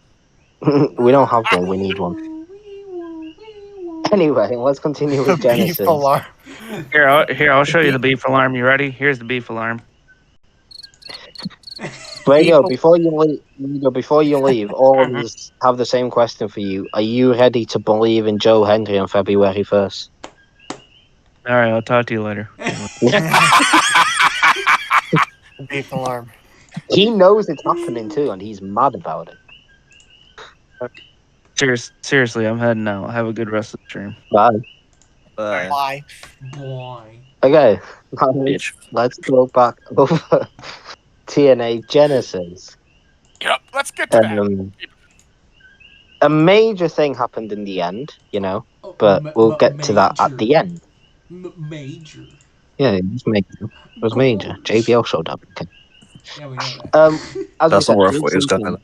We don't have one. We need one. Anyway, let's continue The with beef Genesis. alarm. Here, I'll show you the beef alarm. You ready? Here's the beef alarm. Brago, before you leave, all of us have the same question for you. Are you ready to believe in Joe Hendry on February 1st? All right, I'll talk to you later. The beef alarm. He knows it's happening too, and he's mad about it. Seriously, I'm heading out. Have a good rest of the stream. Bye. Why? Boy. Okay, Bitch. let's go back over TNA Genesis. Yep, let's get to that. A major thing happened in the end, Oh, but we'll get to that at the end. Major. Yeah, it was major. It was major. JBL showed up. Okay. Yeah, we know that. As That's we not where I said, thought he was going.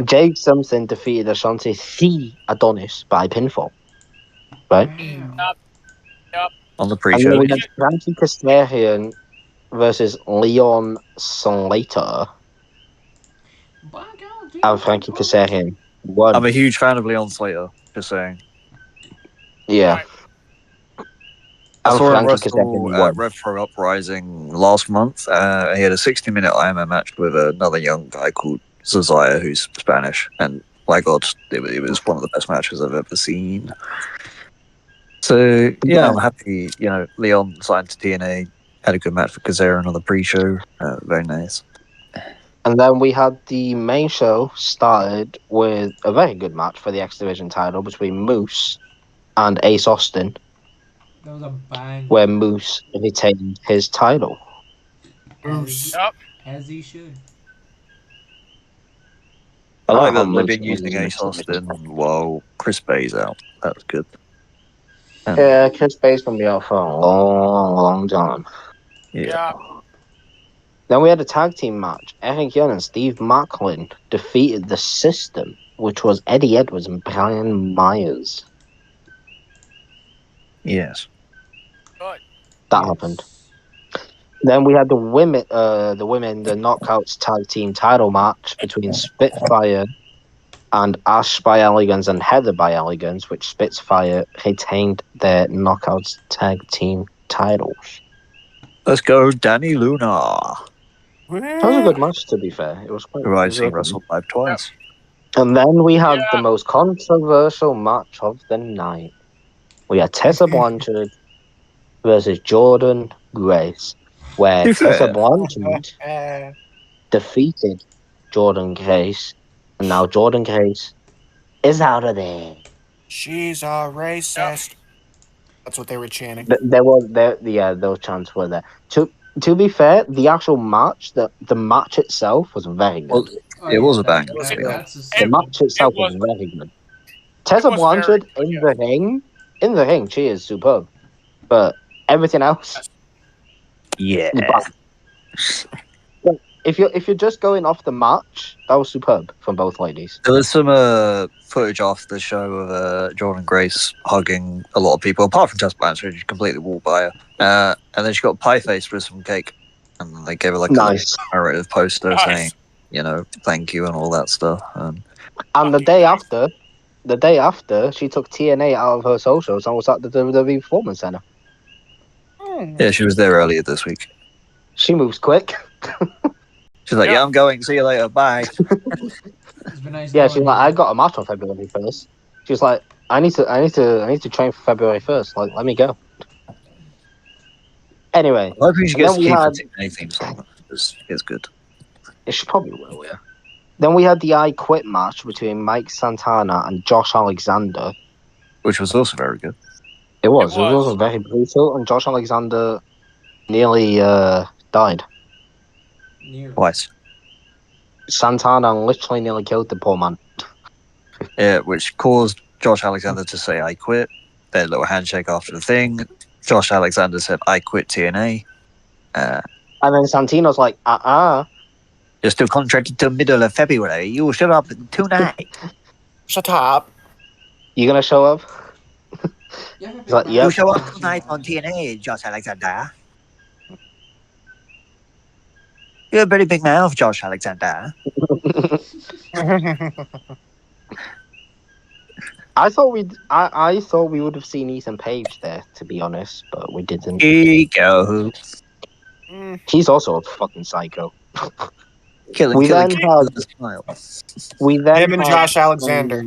Jake Simpson defeated Ashanti the Adonis by pinfall. Right? On the And pre-show. then we had Frankie Kazarian versus Leon Slater. And Frankie Kazarian won. I'm a huge fan of Leon Slater, just saying. Yeah. I And saw him Frankie wrestle Kazarian at won. Rev Pro Uprising last month. He had a 60-minute IMO match with another young guy called Zazaya, who's Spanish. And my God, it was one of the best matches I've ever seen. So, yeah, I'm happy, Leon signed to TNA, had a good match for Kazarian on the pre-show. Very nice. And then we had the main show started with a very good match for the X Division title between Moose and Ace Austin, That was a bang. where Moose retained his title. As he should. I like how that they've been Moose using is Ace Austin while Chris Bay's out. That was good. Yeah, Chris Bay's going to be out for a long, long time. Yeah. Then we had a tag team match. Eric Young and Steve Macklin defeated the System, which was Eddie Edwards and Brian Myers. Yes. Good. That happened. Then we had the women, the Knockouts tag team title match between Spitfire and Ash by Elegance and Heather by Elegance, which Spitfire retained their Knockouts tag team titles. Let's go, Danny Luna. That was a good match, to be fair. It was quite Who I've it seen was wrestle live twice. And then we had the Yeah. most controversial match of the night. We had Tessa Blanchard versus Jordan Grace, where To be Tessa fair. Blanchard defeated Jordan Grace, and now Jordan Grace is out of there. She's a racist. That's what they were chanting. Those chants were there. To be fair, the actual match, the match itself was very good. Well, it was a banger. The match itself was very good. Tessa was Blanchard very in good, the ring, she is superb. But everything else, Yeah. if you're just going off the match, that was superb from both ladies. There was some footage after the show of Jordan Grace hugging a lot of people, apart from Tess Blanchard, she completely walked by her. And then she got pie-faced with some cake. And they gave her like Nice. a commemorative poster Nice. saying, thank you and all that stuff. And the day after, she took TNA out of her socials and was at the WWE Performance Center. Yeah, she was there earlier this week. She moves quick. She's like, yeah, I'm going. See you later. Bye. It's been nice Yeah, she's knowing like, you. I got a match on February 1st. She's like, I need to train for February 1st. Like, let me go. Anyway, I'm hoping she and gets then to we keep had- the TNA theme song. It's good. she probably will, yeah. Then we had the I Quit match between Mike Santana and Josh Alexander. Which was also very good. It was. It It was was. also very brutal, and Josh Alexander nearly died. Near. Twice. Santana literally nearly killed the poor man. Yeah, which caused Josh Alexander to say, "I quit." Their little handshake after the thing. Josh Alexander said, "I quit TNA." And then Santino's like, You're still contracted till middle of February. You will show up tonight. Shut up. You gonna show up? You have a big He's like, mouth, yep. You show up don't you, tonight on Andre? TNA, Josh Alexander. You're a very big mouth, Josh Alexander. I thought we would have seen Ethan Page there, to be honest, but we didn't. Ego. He's also a fucking psycho. Killing We then kids had with a smile. Him and Josh Alexander.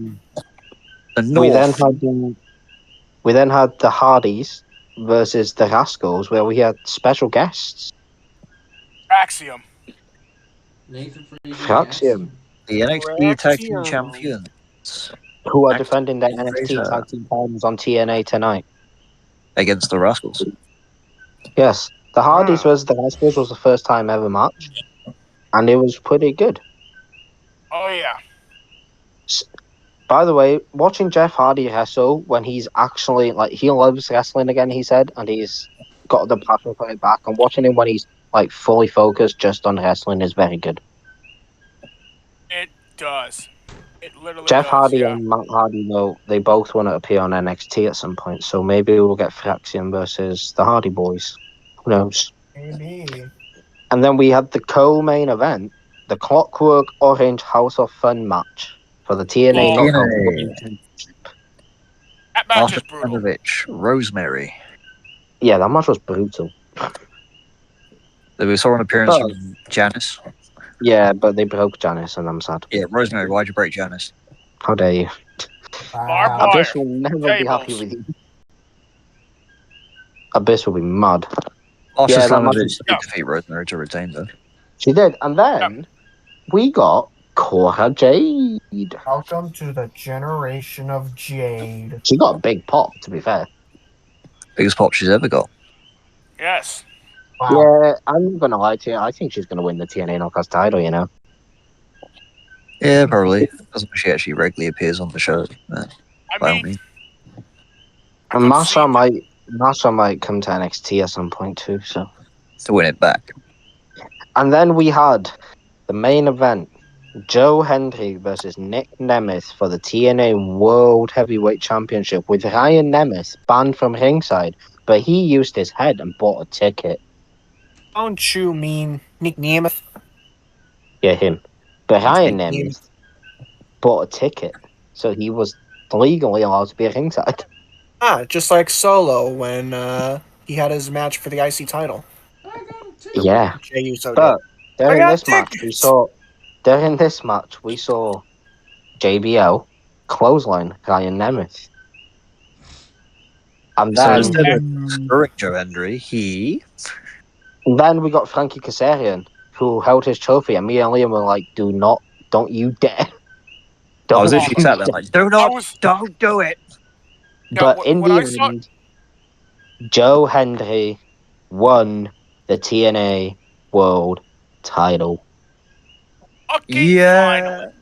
The We then North. had the Hardys versus the Rascals, where we had special guests. Axiom. Nathan Frazier. Fraxium, The NXT Tag Team Champions who are Axiom defending their and NXT Frazier. Tag Team titles on TNA tonight. Against the Rascals. Yes, the Hardys versus the Rascals was the first time ever match, and it was pretty good. Oh yeah. By the way, watching Jeff Hardy wrestle when he's actually he loves wrestling again, he said, and he's got the passion for it back. And watching him when he's fully focused just on wrestling is very good. It does. It literally Jeff does. Hardy Yeah. and Matt Hardy they both want to appear on NXT at some point, so maybe we'll get Fraxium versus the Hardy Boys. Who knows? Maybe. And then we had the co-main event, the Clockwork Orange House of Fun match for the TNA Oh. Knockout. That match Arthur is brutal. Panovich, Rosemary. Yeah, that match was brutal. We saw an appearance But- from Janice. Yeah, but they broke Janice, and I'm sad. Yeah, Rosemary, why'd you break Janice? How dare you? Barbed Wow. wire. Abyss will never be happy Tables. with you. Abyss will be mad. Arthur Yeah, that Slamovich Yeah. did defeat Rosemary to retain though. She did, and then we got Cora Jade. Welcome to the generation of Jade. She got a big pop, to be fair. Biggest pop she's ever got. Yes. Wow. Yeah, I'm not gonna lie to you. I think she's gonna win the TNA Knockouts title. You know. Yeah, probably. As long as she actually regularly appears on the show. I By all mean, means. I And could see Masha might come to NXT at some point too. So. To win it back. And then we had the main event: Joe Hendry versus Nick Nemeth for the TNA World Heavyweight Championship, with Ryan Nemeth banned from ringside, but he used his head and bought a ticket. Don't you mean Nick Nemeth? Yeah, him. But Ryan Nick Nemeth bought a ticket, so he was legally allowed to be at ringside. Just like Solo when he had his match for the IC title. I got a ticket. Yeah, Jey Uso but I during got this match, we saw JBL clothesline Ryan Nemeth. And So then, instead of screwing Joe Hendry, then we got Frankie Kazarian, who held his trophy, and me and Liam were like, don't you dare. I was literally sat there like, don't do it. But Yeah, in when the I saw- end, Joe Hendry won the TNA World title. fucking final.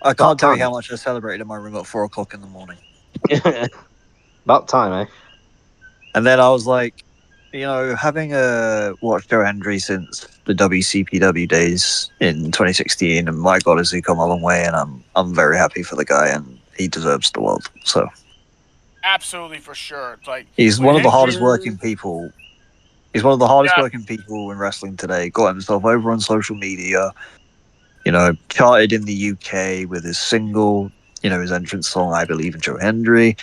I can't tell you how much I celebrated in my room at 4 o'clock in the morning. About time, eh? And then I was like, having watched Joe Hendry since the WCPW days in 2016, and my God, has he come a long way, and I'm very happy for the guy, and he deserves the world. So Absolutely, for sure. It's like he's when one of the Hendry- hardest working people. He's one of the hardest working people in wrestling today. Got himself over on social media. Charted in the UK with his single, his entrance song, I Believe in Joe Hendry.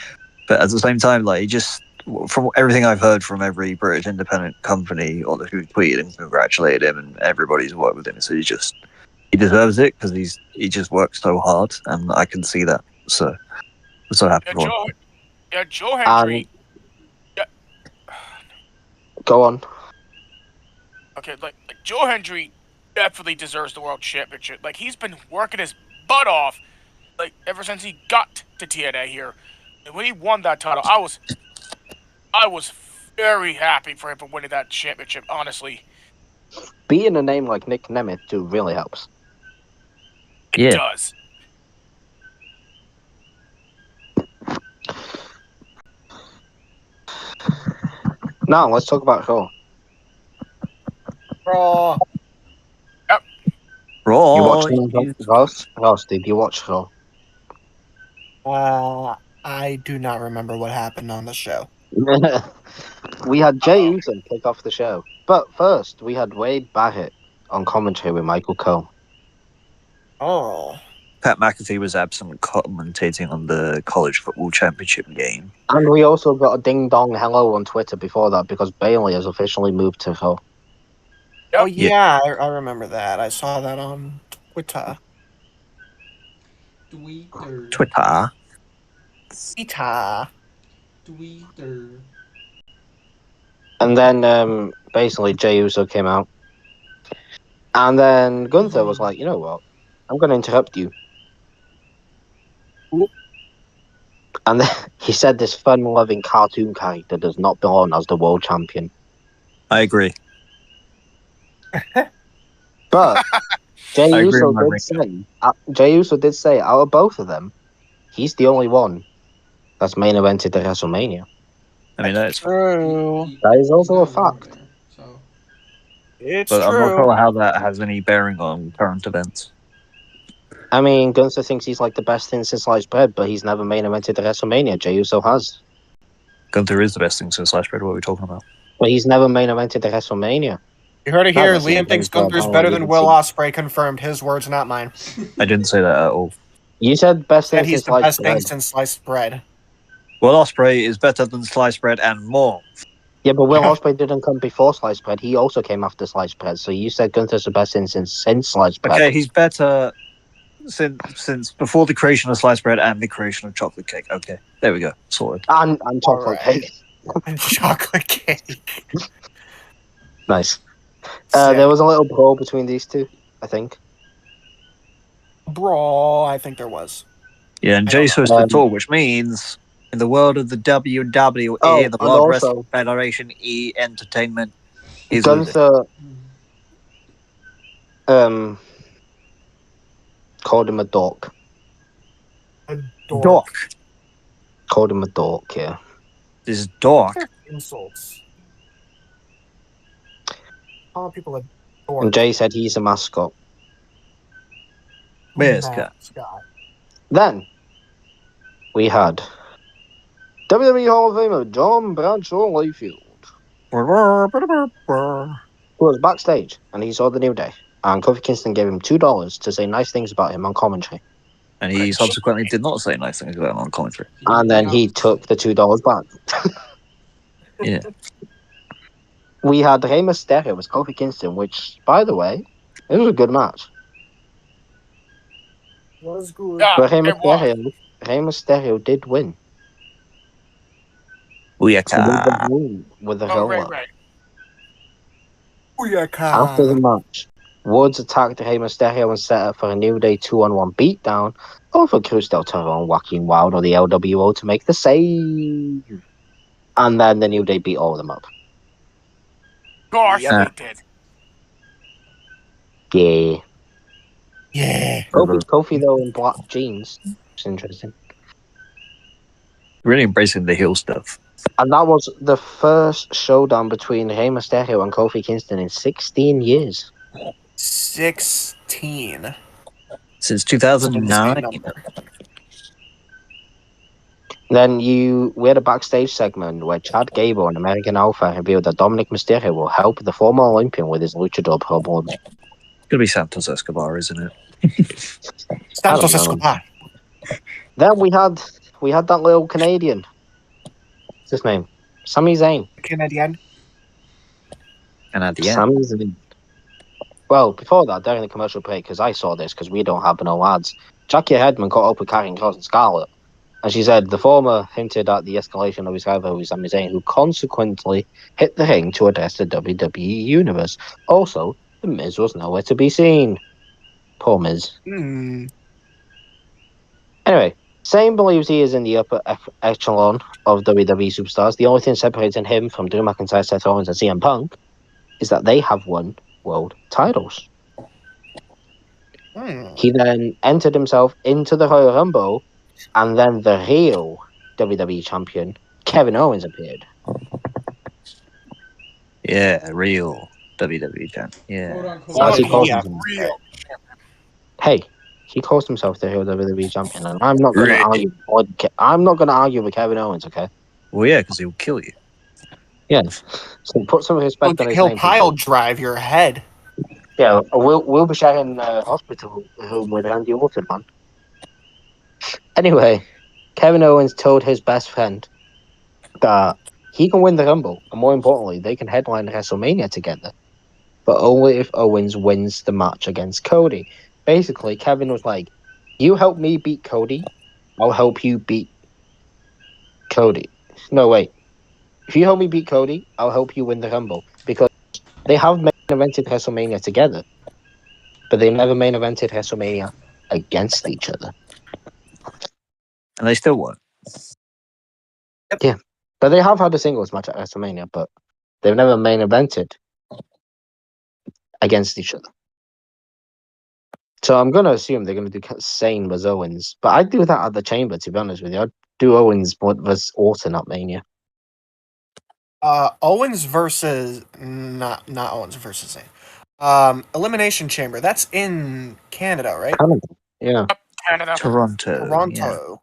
But at the same time, he just, from everything I've heard from every British independent company who tweeted and congratulated him, and everybody's worked with him, so he deserves it because he just works so hard, and I can see that. So I'm so happy for him. Joe Hendry. Go on. Okay, like Joe Hendry definitely deserves the world championship. Like, he's been working his butt off, ever since he got to TNA here. And when he won that title, I was very happy for him for winning that championship, honestly. Beating a name like Nick Nemeth too really helps. It Yeah. does. Now let's talk about Raw. Raw. Raw. You watched Ross? Ross, did you watch Raw? I do not remember what happened on the show. We had Jay Uh-oh. Uso kick off the show, but first we had Wade Barrett on commentary with Michael Cole. Oh. Pat McAfee was absent commentating on the college football championship game. And we also got a ding dong hello on Twitter before that because Bailey has officially moved to Raw. Oh Yep. yeah, I remember that. I saw that on Twitter. Twitter. Twitter. Twitter. And then basically Jay Uso came out. And then Gunther was like, you know what? I'm going to interrupt you. Ooh. And then he said this fun-loving cartoon character does not belong as the world champion. I agree. But Jay I agree Uso with my Jay Uso did say out of both of them, he's the only one that's main evented at WrestleMania. I mean, that's True. That is also he's a not fact. there, so. It's but I'm not true. sure how that has any bearing on current events. I mean, Gunther thinks he's like the best thing since sliced bread, but he's never main evented at WrestleMania. Jay Uso has. Gunther is the best thing since sliced bread. What are we talking about? But he's never main evented at WrestleMania. You heard it here. That was Liam it. thinks Thank God. Gunther's Oh, better you than can Will see. Ospreay. Confirmed. His words, not mine. I didn't say that at all. You said best Said thing he's since the sliced best thing bread. since sliced bread. Will Ospreay is better than sliced bread and more. Yeah, but Will Ospreay didn't come before sliced bread. He also came after sliced bread. So you said Gunther's the best thing since sliced bread. Okay, he's better since before the creation of sliced bread and the creation of chocolate cake. Okay, there we go. Sorted. And chocolate Alright. cake. And chocolate cake. Nice. There was a little brawl between these two, I think. Brawl. I think there was. Yeah, and I don't Jay's supposed to talk, which means in the world of the WWE, Oh, the and World also- Wrestling Federation, Entertainment is losing. Gunther called him a dork. Dork. Called him a dork, yeah. This is dork. Insults. Calling people a And dork. Jay said he's a mascot. Where's Cat? Scott. Then we had WWE Hall of Famer John Bradshaw Layfield, who was backstage and he saw the New Day. And Kofi Kingston gave him $2 to say nice things about him on commentary. And he subsequently did not say nice things about him on commentary. And then he took the $2 back. Yeah. We had Rey Mysterio with Kofi Kingston, which, by the way, it was a good match. Was good. Yeah, But Rey it was. Mysterio did win. Booyaka. With the Oh, roll-up. right. After the match, Woods attacked Rey Mysterio and set up for a New Day 2-on-1 beatdown over Cruz del Toro and Joaquin Wild or the LWO to make the save. And then the New Day beat all of them up. Gosh, Yeah. they did. Yeah. Yeah. Kofi though in black jeans. It's interesting. Really embracing the heel stuff. And that was the first showdown between Rey Mysterio and Kofi Kingston in 16 years. 16. Since That's an 2009. insane number. Then we had a backstage segment where Chad Gable and American Alpha revealed that Dominic Mysterio will help the former Olympian with his luchador problem. It's gonna be Santos Escobar, isn't it? Santos know. Escobar. Then we had that little Canadian. What's his name? Sami Zayn. Canadian. And at the end, Sami Zayn. Well, before that, during the commercial break, because I saw this because we don't have no ads, Jackie Hedman caught up with Karen Cross and Scarlett. And she said the former hinted at the escalation of his rivalry with Sami Zayn, who consequently hit the ring to address the WWE Universe. Also, The Miz was nowhere to be seen. Poor Miz. Anyway, Zayn believes he is in the upper echelon of WWE superstars. The only thing separating him from Drew McIntyre, Seth Rollins, and CM Punk is that they have won world titles. He then entered himself into the Royal Rumble, and then the real WWE champion, Kevin Owens, appeared. Yeah, real WWE champ. Yeah. Quote As unquote. he calls Yeah, himself. real. Hey, he calls himself the real WWE champion, and I'm not going to Really? argue. I'm not going to argue with Kevin Owens. Okay. Well, yeah, because he'll kill you. Yeah. So put some respect on his He'll name, pile people. drive your head. Yeah, we'll be sharing a hospital room with Randy Orton, man. Anyway, Kevin Owens told his best friend that he can win the Rumble, and more importantly, they can headline WrestleMania together, but only if Owens wins the match against Cody. Basically, Kevin was like, "You help me beat Cody, I'll help you beat Cody." No, wait. If you help me beat Cody, I'll help you win the Rumble, because they have main evented WrestleMania together, but they never main evented WrestleMania against each other. And they still won. Yeah, but they have had a singles match at WrestleMania, but they've never main evented against each other. So I'm going to assume they're going to do same as Owens, but I'd do that at the Chamber, to be honest with you. I'd do Owens versus Orton at Mania. Owens versus not Owens versus Elimination Chamber. That's in Canada, right? Canada. Yeah. Canada. Toronto. Toronto.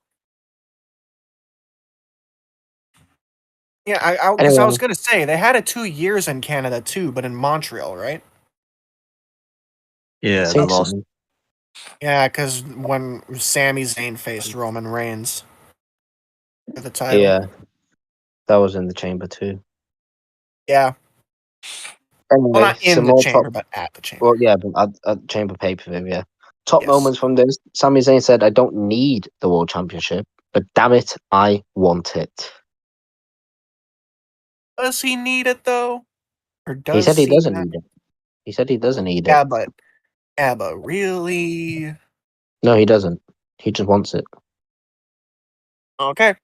Yeah, because Anyway, I was gonna say they had it 2 years in Canada too, but in Montreal, right? Yeah, I the think last. so. Yeah, because when Sami Zayn faced Roman Reigns for the title. Yeah, that was in the Chamber too. Yeah. Anyway, Well, not in some the more chamber, top. but at the chamber. Well, yeah, but at Chamber pay-per-view, yeah. Top Yes. moments from this. Sami Zayn said, "I don't need the World Championship, but damn it, I want it." Does he need it though? Or does He said he doesn't not? need it. He said he doesn't need it. Yeah, but really? No, he doesn't. He just wants it. Okay.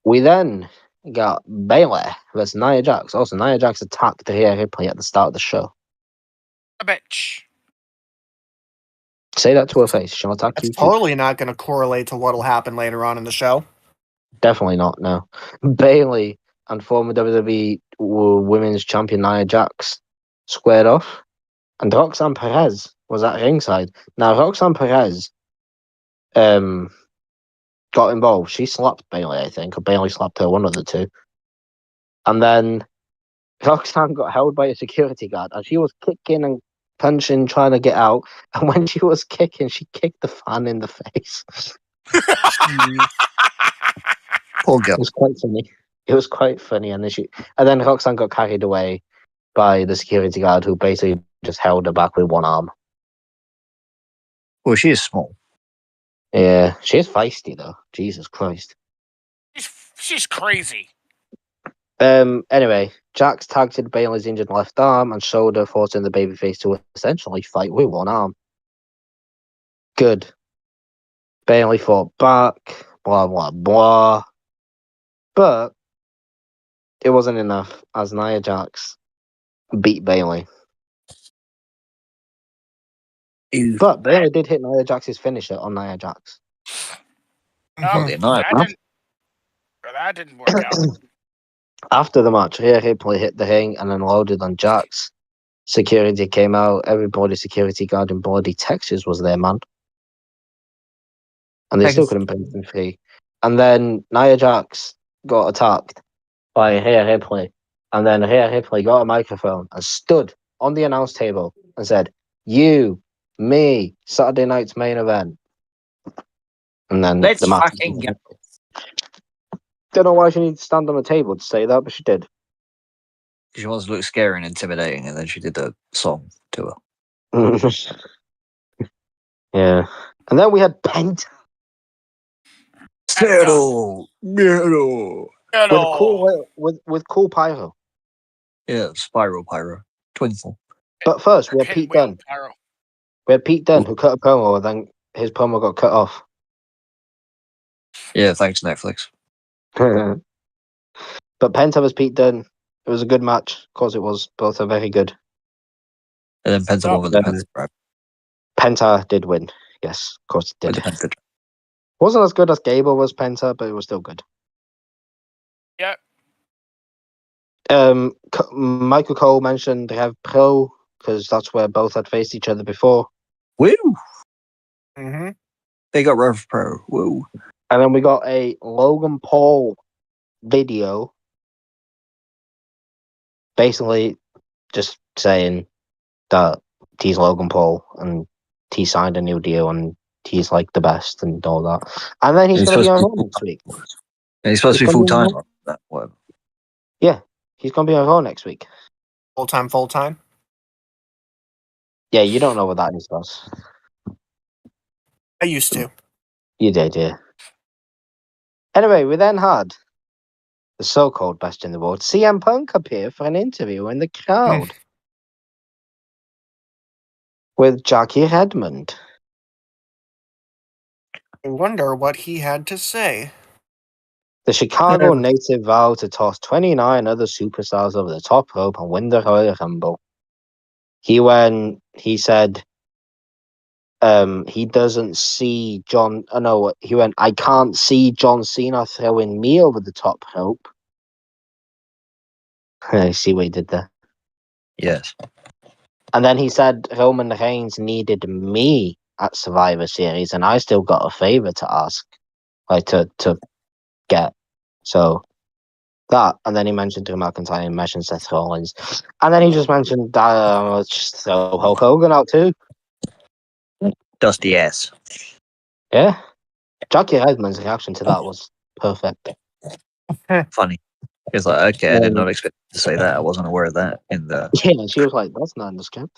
We then got Bayley versus Nia Jax. Also, Nia Jax attacked Rhea Ripley at the start of the show. A bitch. Say that to her face. She'll attack That's you too. totally not going to correlate to what'll happen later on in the show. Definitely not, no. Bayley and former WWE Women's Champion Nia Jax squared off, and Roxanne Perez was at ringside. Now, Roxanne Perez got involved. She slapped Bayley, I think, or Bayley slapped her, one of the two. And then Roxanne got held by a security guard, and she was kicking and punching, trying to get out. And when she was kicking, she kicked the fan in the face. Poor girl. It was quite funny. It was quite funny, and then Roxanne got carried away by the security guard, who basically just held her back with one arm. Well, she is small. Yeah, she is feisty though. Jesus Christ. She's crazy. Anyway, Jax tagged Bayley's injured left arm and shoulder, forcing the babyface to essentially fight with one arm. Good. Bayley fought back, blah blah blah. But it wasn't enough, as Nia Jax beat Bayley. Ew. But Bayley did hit Nia Jax's finisher on Nia Jax. Oh, they're not. That didn't work out. After the match, Rhea Ripley hit the ring and unloaded on Jax. Security came out. Everybody security guard in bloody Texas was there, man. And they still couldn't pay them free. And then Nia Jax got attacked by Rhea Ripley. And then Rhea Ripley got a microphone and stood on the announce table and said, "You, me, Saturday night's main event." And then Let's the match. fucking go. Don't know why she needed to stand on the table to say that, but she did. She wants to look scary and intimidating, and then she did a song to her. Yeah. And then we had Penta Metal. with cool pyro. Yeah, Spiral Pyro. Twinkle. But first, we had Pete Dunne. We had Pete Dunne, who cut a promo, and then his promo got cut off. Yeah, thanks Netflix. But Penta was Pete Dunne. It was a good match. Of course it was. Both are very good. And then Penta won with the Penta grab. Penta did win. Yes, of course it did. Penta. Wasn't as good as Gable was Penta, but it was still good. Yeah. Michael Cole mentioned they have Pro because that's where both had faced each other before. Woo! Mm-hmm. They got Rev Pro. Woo! And then we got a Logan Paul video, basically just saying that he's Logan Paul and he signed a new deal and he's like the best and all that. And then he's going to be on Raw next week. And he's supposed to be full time. Yeah, he's going to be on Raw next week. Full time. Yeah, you don't know what that is, Ross. I used to. You did, yeah. Anyway, we then had the so-called best in the world, CM Punk, appear for an interview in the crowd with Jackie Redmond. I wonder what he had to say. The Chicago native vowed to toss 29 other superstars over the top rope and win the Royal Rumble. He said he doesn't see I can't see John Cena throwing me over the top rope. I see what he did there. Yes. And then he said Roman Reigns needed me at Survivor Series, and I still got a favor to ask, to get. So that, and then he mentioned Drew McIntyre, he mentioned Seth Rollins, and then he just mentioned let's just throw Hulk Hogan out too. Dusty ass. Yeah, Jackie Redmond's reaction to that was perfect. Funny. It's like, okay, I did not expect to say that. I wasn't aware of that in the. Yeah, she was like, "That's not in the script."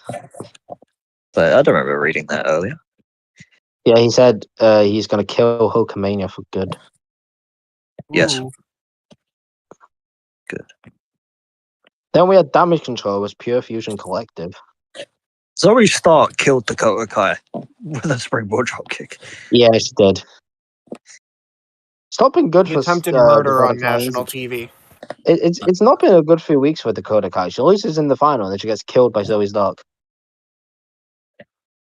But I don't remember reading that earlier. Yeah, he said he's going to kill Hulkamania for good. Yes. Ooh. Good. Then we had Damage Control as Pure Fusion Collective. Zoe Stark killed Dakota Kai with a springboard drop kick. Yeah, she did. It's not been good He for attempted murder Dakota on Kai, national TV. It's not been a good few weeks for Dakota Kai. She loses in the final and then she gets killed by Zoe Stark.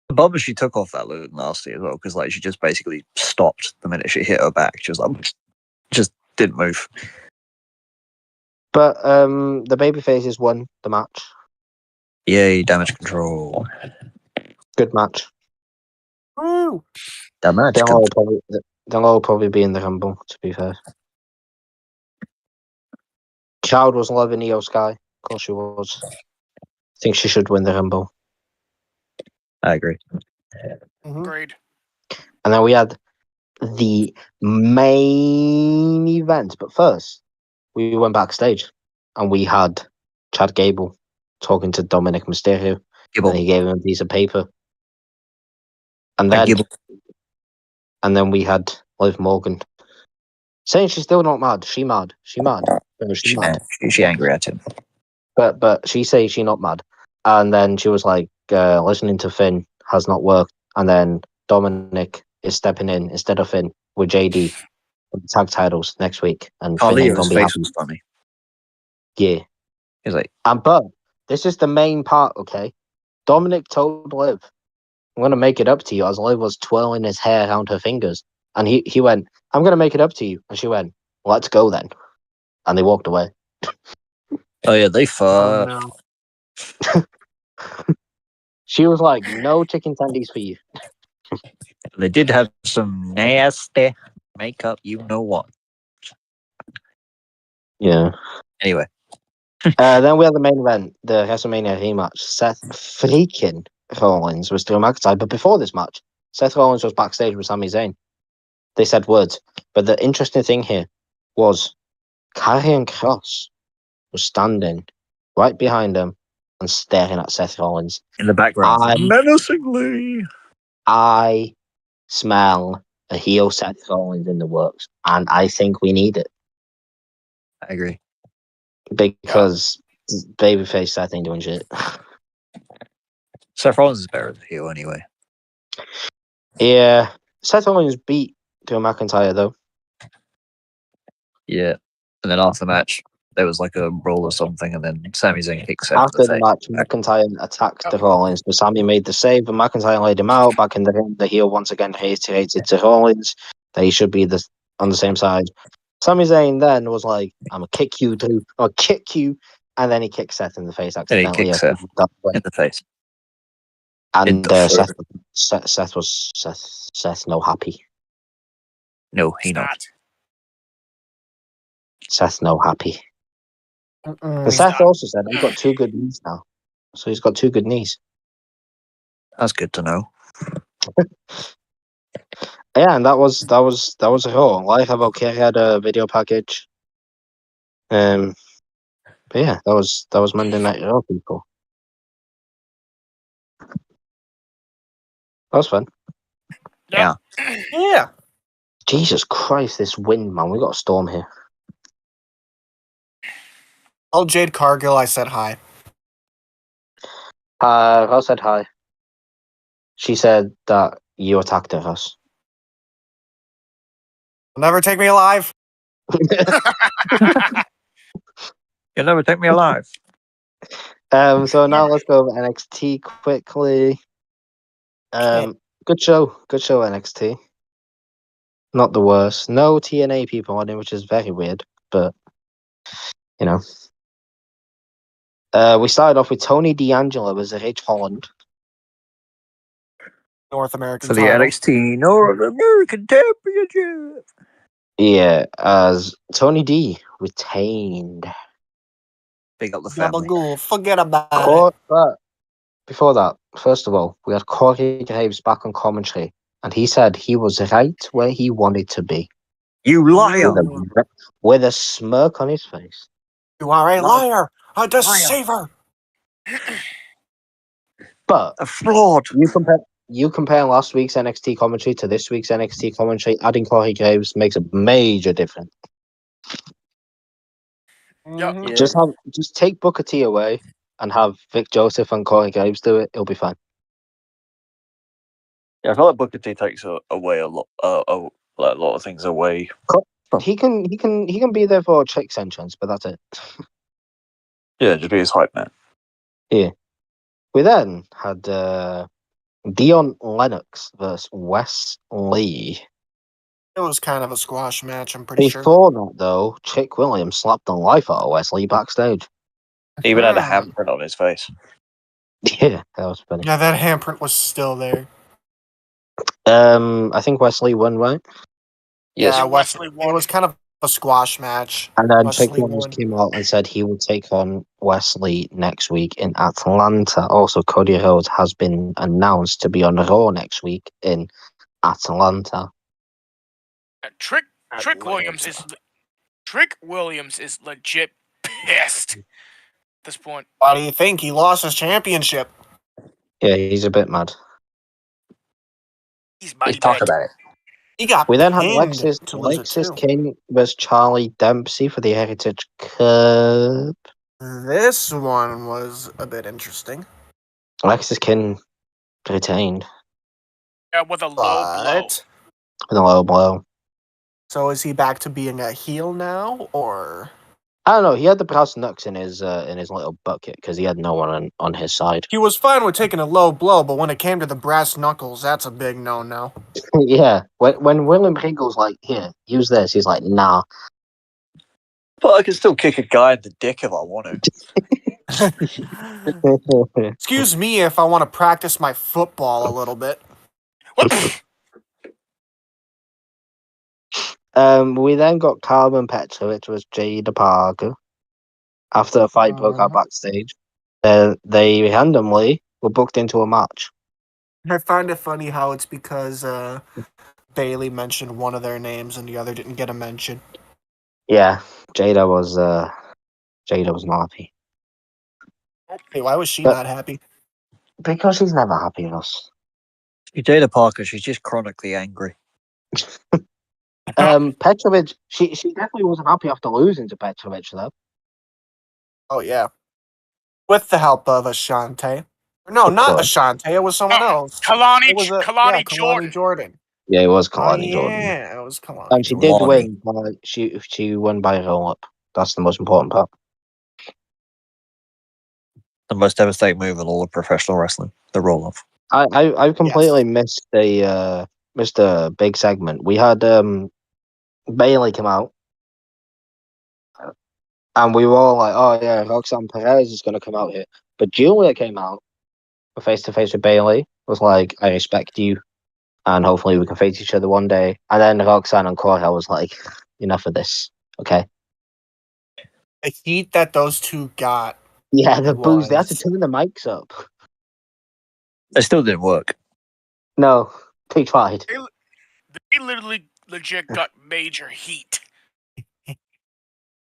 The bummer she took off that loot nasty as well, because she just basically stopped the minute she hit her back. She was like, just didn't move. But the babyfaces won the match. Yay, Damage Control. Good match. Ooh. Damage They'll Control. all probably be in the Rumble, to be fair. Child was loving Io Sky. Of course she was. I think she should win the Rumble. I agree. Agreed. And then we had the main event. But first, we went backstage and we had Chad Gable talking to Dominic Mysterio. And he gave him a piece of paper. And then we had Liv Morgan saying she's still not mad. She mad. She mad. She mad. She angry at him. But she says she not mad. And then she was like, listening to Finn has not worked. And then Dominic is stepping in instead of Finn with JD with the tag titles next week. And Finn ain't gonna be happy. Was funny. Yeah. He's like, But this is the main part, okay? Dominic told Liv, I'm going to make it up to you, as Liv was twirling his hair around her fingers. And he went, I'm going to make it up to you. And she went, let's go then. And they walked away. oh yeah, they fucked. Oh, no. She was like, no chicken tendies for you. They did have some nasty makeup, you know what. Yeah. Anyway. Then we had the main event, the WrestleMania rematch. Seth freaking Rollins was Drew McIntyre. But before this match, Seth Rollins was backstage with Sami Zayn. They said words. But the interesting thing here was Karrion Kross was standing right behind him and staring at Seth Rollins. In the background. Menacingly. I smell a heel Seth Rollins in the works. And I think we need it. I agree. Because babyface Seth ain't doing shit. Seth Rollins is better as a heel anyway. Yeah. Seth Rollins beat Drew McIntyre though. Yeah. And then after the match, there was like a brawl or something, and then Sami Zayn kicked Seth After in the the match, face. McIntyre attacked the Rollins, but Sammy made the save, and McIntyre laid him out. Back in the ring, the heel once again reiterated to Rollins that he should be on the same side. Sami Zayn then was like, "I'm gonna kick you, dude. I'll kick you," and then he kicked Seth in the face And he accidentally. kicked Seth in the face. And the Seth no happy. No, he It's not. not. Seth no happy. And Mm-mm. Seth also said, "I've got 2 good knees now." So he's got 2 good knees. That's good to know. Yeah, and that was a whole. Like how okay had a video package. But yeah, that was Monday Night Raw, people. That was fun. Yep. Yeah. Jesus Christ, this wind, man. We got a storm here. Oh, Jade Cargill, I said hi. Ross said hi. She said that you attacked her, Ross. Never take me alive. You'll never take me alive. So now let's go over NXT quickly. Good show, NXT. Not the worst. No TNA people on it, which is very weird, but you know. We started off with Tony D'Angelo as H. Holland. North American For the title. NXT North American Championship. Yeah, as Tony D retained. Big up the Double family. ghoul. Forget about it. But before that, first of all, we had Corey Graves back on commentary, and he said he was right where he wanted to be. You liar! With a smirk on his face. You are a liar. A deceiver. But A fraud. you compare last week's NXT commentary to this week's NXT commentary, adding Corey Graves makes a major difference. Mhm. Yeah. Just take Booker T away and have Vic Joseph and Corey Graves do it. It'll be fine. Yeah, I feel like Booker T takes away a lot of things away. He can be there for Trick's entrance, but that's it. Yeah, just be his hype man. We then had Dion Lennox versus Wes Lee. It was kind of a squash match, I'm pretty sure. Before that, though, Chick Williams slapped the life out of Wesley backstage. He even had a handprint on his face. Yeah, that was funny. Yeah, that handprint was still there. I think Wesley won, right? Yes. Yeah, Wesley It won. was kind of a squash match. And then Wesley Chick Williams won. came out and said he will take on Wesley next week in Atlanta. Also, Cody Rhodes has been announced to be on Raw next week in Atlanta. Trick Williams is legit pissed at this point. Why do you think he lost his championship? Yeah, he's a bit mad. He's mighty Talk bad. about it. He got We then had pinned Lexis to lose it too. King versus Charlie Dempsey for the Heritage Cup. This one was a bit interesting. Lexis King retained Yeah, with a low blow. But with a low blow. so is he back to being a heel now, or I don't know. He had the brass knucks in his little bucket because he had no one on his side. he was fine with taking a low blow, but when it came to the brass knuckles, that's a big no-no. Yeah, when William Regal's like, "Here, use this," he's like, "Nah." But I can still kick a guy in the dick if I want to. Excuse me if I want to practice my football a little bit. What? We then got Carmen Petrovich with Jada Parker. After a fight broke out backstage, they randomly were booked into a match. I find it funny how it's because Bailey mentioned one of their names and the other didn't get a mention. Yeah, Jada was not happy Hey, why was she But- not happy? because she's never happy with us. Jada Parker, she's just chronically angry. Petrovich, she definitely wasn't happy after losing to Petrovich though. Oh yeah, with the help of Ashante. No, Of not course. Ashante. It was someone else. Kalani It was Jordan. Jordan. Yeah, it was Oh, Kalani Jordan. yeah, it was Kalani. And she Jordan. did win. She won by a roll up. That's the most important part. The most devastating move in all of professional wrestling, the roll-off. I completely missed the big segment. We had Bailey come out, and we were all like, "Oh yeah, Roxanne Perez is going to come out here." But Julia came out face to face with Bailey. Was like, "I respect you, and hopefully we can face each other one day." And then Roxanne and Cora was like, "Enough of this, okay?" The heat that those two got. Yeah, the booze. They had to was- turn the mics up. It still didn't work. No, they tried. They literally legit got major heat.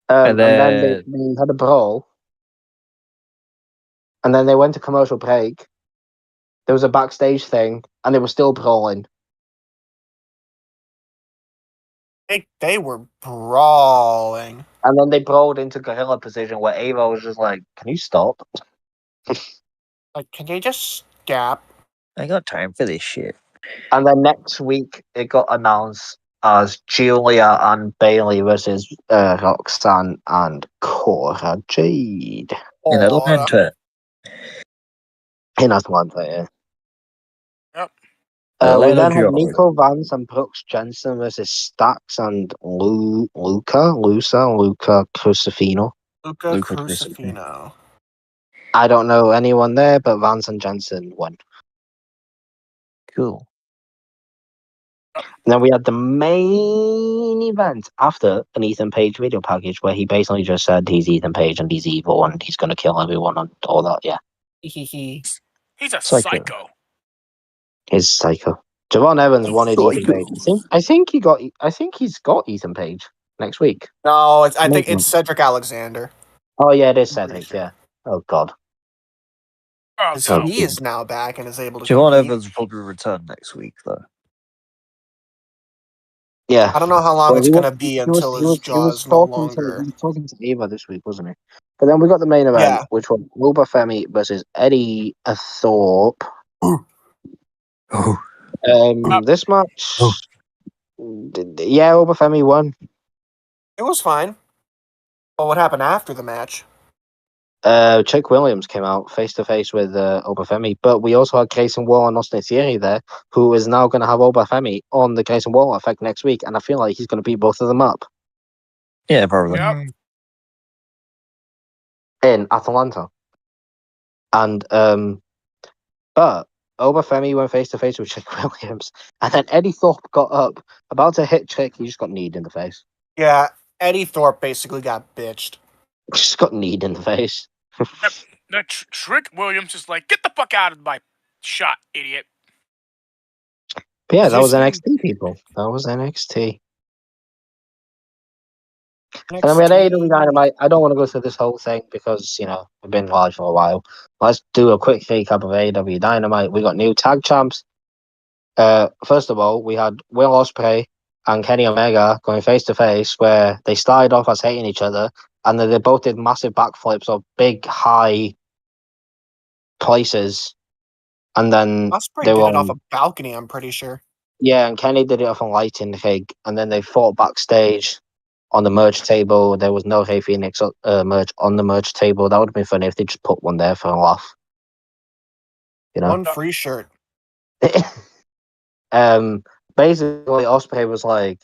And then they had a brawl. And then they went to commercial break. There was a backstage thing, and they were still brawling. They were brawling. And then they brawled into gorilla position where Ava was just like, "Can you stop?" Like, can you just gap? I got time for this shit. And then next week, it got announced as Julia and Bailey versus Roxanne and Cora Jade. In Atlanta. In Atlanta, yeah. Yep. We Atlanta, then had Georgia. Nico Vance and Brooks Jensen versus Stax and Luca Crucifino. Luca Luca Crucifino. I don't know anyone there, but Vance and Jensen won. Cool. And then we had the main event after an Ethan Page video package where he basically just said he's Ethan Page and he's evil and he's going to kill everyone and all that, yeah. He's He's a Psycho. psycho. He's psycho. Javon Evans wanted Ethan Page. I think he's got Ethan Page next week. No, I think it's Cedric Alexander. Oh yeah, it is I'm pretty Cedric, sure. yeah. Oh god. Oh, So no. he is now back and is able to Javon compete. Evans will probably return next week, though. Yeah. I don't know how long Well, it's he going to was- be he until was- his he jaw was is no talking to- longer. he was talking to Ava this week, wasn't he? But then we got the main event, Yeah. which was Wilbur Femi versus Eddie Thorpe. Oh. This match, Oh. yeah, Wilbur Femi won. It was fine. But what happened after the match? Chick Williams came out face to face with Obafemi, but we also had Grayson Waller and Austin Theory there, who is now going to have Obafemi on the Grayson Waller effect next week, and I feel like he's going to beat both of them up Yeah, probably. Yep. in Atlanta. And but Obafemi went face to face with Chick Williams, and then Eddie Thorpe got up, about to hit Chick, he just got kneed in the face. Yeah, Eddie Thorpe basically got bitched. Just got kneed in the face. The Trick Williams is like, get the fuck out of my shot, idiot. But yeah, Did that you was see- NXT, people. That was NXT. And then we had AEW Dynamite. I don't want to go through this whole thing because, we've been live for a while. Let's do a quick recap of AEW Dynamite. We got new tag champs. First of all, we had Will Ospreay and Kenny Omega going face to face, where they started off as hating each other, and then they both did massive backflips of big, high places. And then Ospreay they did were it off a balcony, I'm pretty sure. yeah, and Kenny did it off a lighting rig, and then they fought backstage on the merge table. There was no Rey Phoenix merge on the merge table. That would have been funny if they just put one there for a laugh. One free shirt. Basically, Ospreay was like,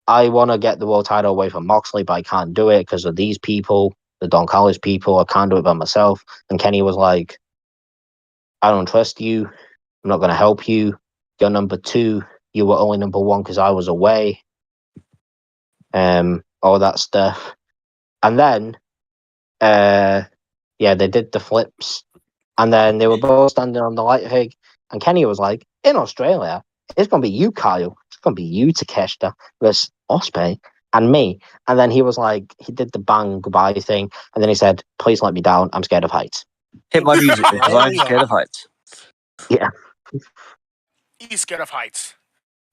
I want to get the world title away from Moxley, but I can't do it because of these people, the Don Callis people. I can't do it by myself. And Kenny was like, I don't trust you. I'm not going to help you. You're number 2. You were only number 1 because I was away. All that stuff. And then, they did the flips. And then they were both standing on the light rig. And Kenny was like, in Australia, it's going to be you, Kyle. It's going to be you, Takeshita, versus Ospreay and me. And then he was like, he did the bang goodbye thing. And then he said, please let me down. I'm scared of heights. Hit my music because I'm scared of heights. Yeah. He's scared of heights.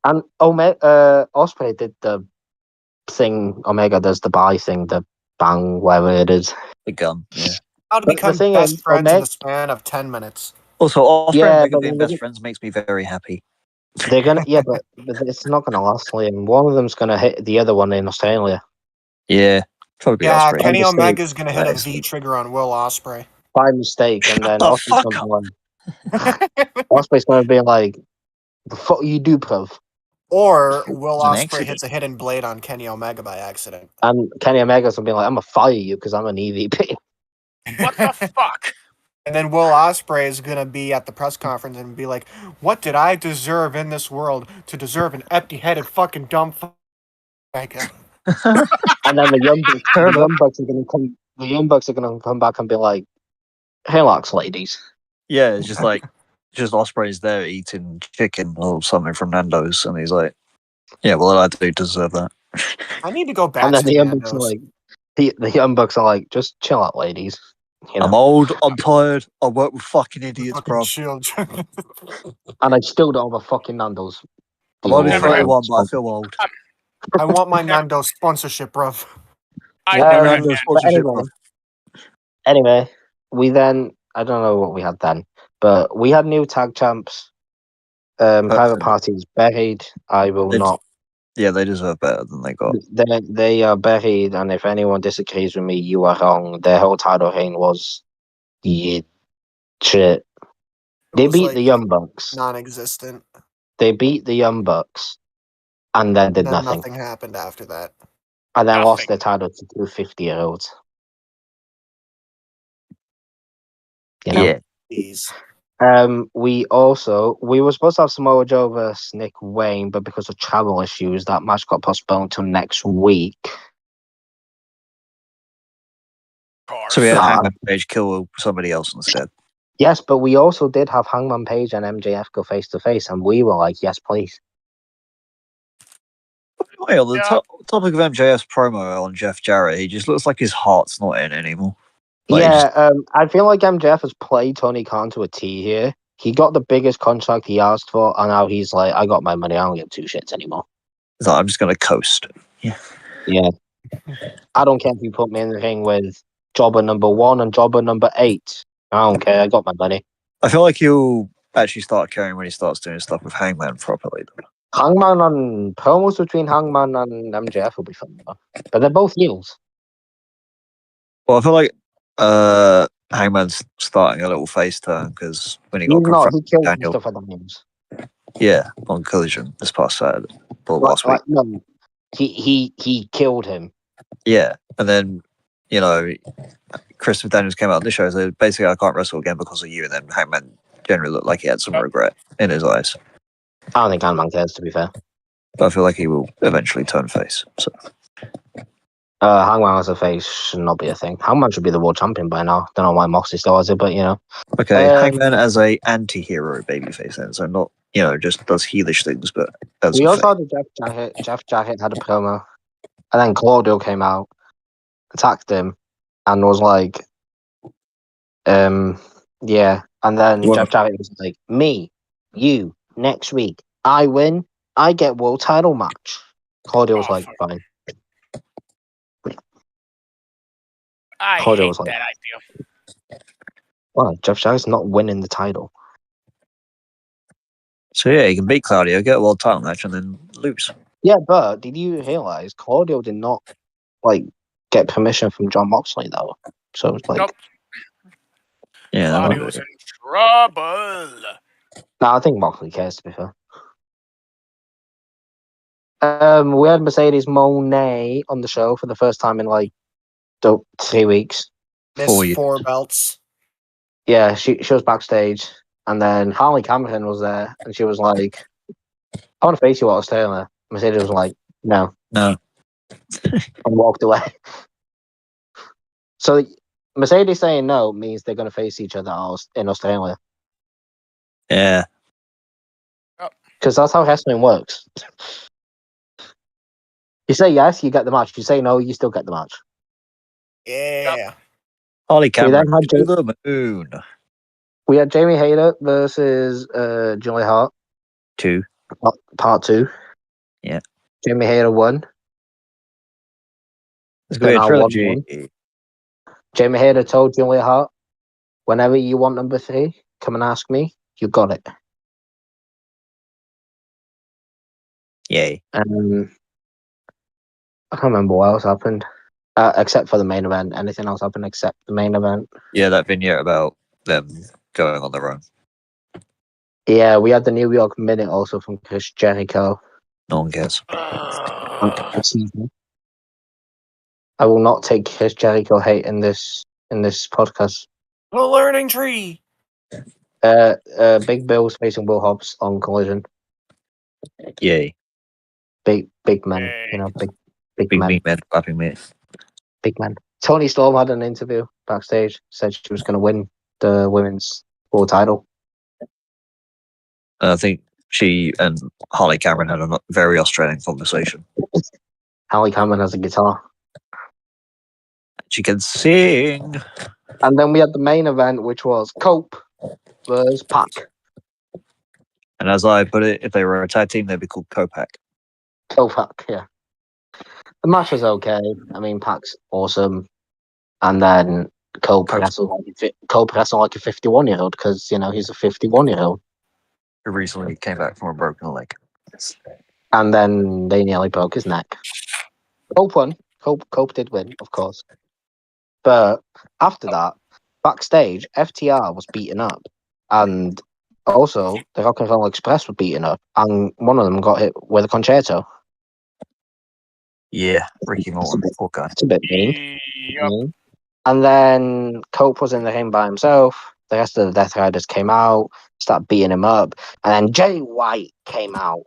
And Ospreay did the thing, Omega does the bye thing, the bang, whatever it is. The gun, yeah. How to But the become thing best is, friends in Omega- the span of 10 minutes. Also, Ospreay Yeah, and Omega but being then best friends makes me very happy. They're gonna, but it's not gonna last, Liam. One of them's gonna hit the other one in Australia. Yeah, Probably be Yeah, Ospreay. Kenny Mistake. Omega's gonna hit a Nice. V trigger on Will Ospreay. By mistake, and then the Osprey's fuck gonna Osprey's gonna be like, "The fuck you do, bruv?" Or Will It's an Ospreay accident. hits a hidden blade on Kenny Omega by accident. And Kenny Omega's gonna be like, "I'm gonna fire you because I'm an EVP." What the fuck? And then Will Ospreay is gonna be at the press conference and be like, "What did I deserve in this world to deserve an empty-headed fucking dumb Omega?" And then the Young Bucks, Fair enough. The Young Bucks are gonna come back and be like, "Relax, ladies." Yeah, it's just like, Osprey's there eating chicken or something from Nando's, and he's like, yeah, well, I do deserve that. I need to go back And then to the Young Bucks are Nando's. like, the Young Bucks are like, "Just chill out, ladies." You know? I'm old, I'm tired, I work with fucking idiots, Fucking bro. shield. And I still don't have a fucking Nando's. I'm only Never 31, but I feel old. I want my Nando's sponsorship, bruv. I Yeah, never man, had Nando's that. But sponsorship, bro. anyway, we then I don't know what we had then, but we had new tag champs. Private Parties buried. I will They've- not. Yeah, they deserve better than they got. They are buried, and if anyone disagrees with me, you are wrong. Their whole title reign was shit. It They was, beat like, the Young Bucks. non-existent. They beat the Young Bucks, and then did Then nothing. nothing happened after that. And then lost Nothing. their title to two 50-year-olds. You know? Yeah. Jeez. We were supposed to have Samoa Joe versus Nick Wayne, but because of travel issues, that match got postponed till next week. So we had Nah. Hangman Page kill somebody else instead. Yes, but we also did have Hangman Page and MJF go face to face, and we were like, "Yes, please." Anyway, on the Yeah. topic of MJF's promo on Jeff Jarrett, he just looks like his heart's not in anymore. Like, Yeah, I feel like MJF has played Tony Khan to a T here. He got the biggest contract he asked for, and now he's like, "I got my money. I don't give two shits anymore." he's like, I'm just going to coast. Yeah, I don't care if you put me in the ring with jobber number 1 and jobber number 8. I don't care. I got my money. I feel like he'll actually start caring when he starts doing stuff with Hangman properly. Hangman and promos between Hangman and MJF will be fun, though. But they're both heels. Well, I feel like Hangman's starting a little face turn because when he got He's not. confronted He killed Daniel, Mustafa Daniels. yeah, on Collision this past Saturday, or last week. No, he killed him. Yeah, and then Christopher Daniels came out on this show, so basically I can't wrestle again because of you. And then Hangman generally looked like he had some regret in his eyes. I don't think Hangman cares, to be fair. But I feel like he will eventually turn face. So Hangman as a face should not be a thing. Hangman should be the world champion by now. Don't know why Moxley still has it, but you know. okay, Hangman as a anti-hero babyface then, so not just does heelish things, but as We a also face. had Jeff Jarrett. Jeff Jarrett had a promo, and then Claudio came out, attacked him, and was like, yeah. And then Well- Jeff Jarrett was like, "Me, you, next week, I win, I get world title match." Claudio was like, "Fine." I Claudio hate was like, that idea. "Well, Jeff Jarrett's not winning the title." So yeah, you can beat Claudio, get a world title match, and then lose. Yeah, but did you realize Claudio did not get permission from John Moxley though? So it's like, Nope. Yeah, that might Claudio's be- in trouble. I think Moxley cares, to be fair. We had Mercedes Moné on the show for the first time in 3 weeks. Miss 4 years. 4 belts. Yeah, she was backstage, and then Harley Cameron was there, and she was like, "I want to face you while I was Taylor." Mercedes was like, "No," No. and walked away. So Mercedes saying no means they're going to face each other in Australia, Yeah. because that's how wrestling works. You say yes, you get the match. You say no, you still get the match. Yeah. Harley Cameron had to the moon. We had Jamie Hayter versus Julia Hart, 2. part 2. Yeah. Jamie Hayter won. It's gonna be Then a I won trilogy. Jamie Hayter told Julia Hart, "Whenever you want number 3, come and ask me. You got it." Yay. I can't remember what else happened. Except for the main event. Anything else happened except the main event? Yeah, that vignette about them going on their own. Yeah, we had the New York Minute also from Chris Jericho. No one cares. I will not take Chris Jericho hate in this podcast. The learning tree. Big Bill's facing Will Hobbs on Collision. Yay. Big men, you know, big Big men, meat men, clapping meat. big men. Toni Storm had an interview backstage. Said she was going to win the women's world title. I think she and Harley Cameron had a very Australian conversation. Harley Cameron has a guitar. She can sing. And then we had the main event, which was Cope versus Pac. And as I put it, if they were a tag team, they'd be called Copac. Pac, yeah. The match was okay. I mean, Pac's awesome. And then Cope wrestled like a 51-year-old because, you know, he's a 51-year-old. Who recently came back from a broken leg. And then they nearly broke his neck. Cope won. Cope did win, of course. But after that, backstage, FTR was beaten up. And also, the Rock and Roll Express were beaten up. And one of them got hit with a concerto. Yeah, Ricky Morton, poor guy. It's a bit mean. Yep. And then Cope was in the ring by himself. The rest of the Death Riders came out, started beating him up. And then Jay White came out.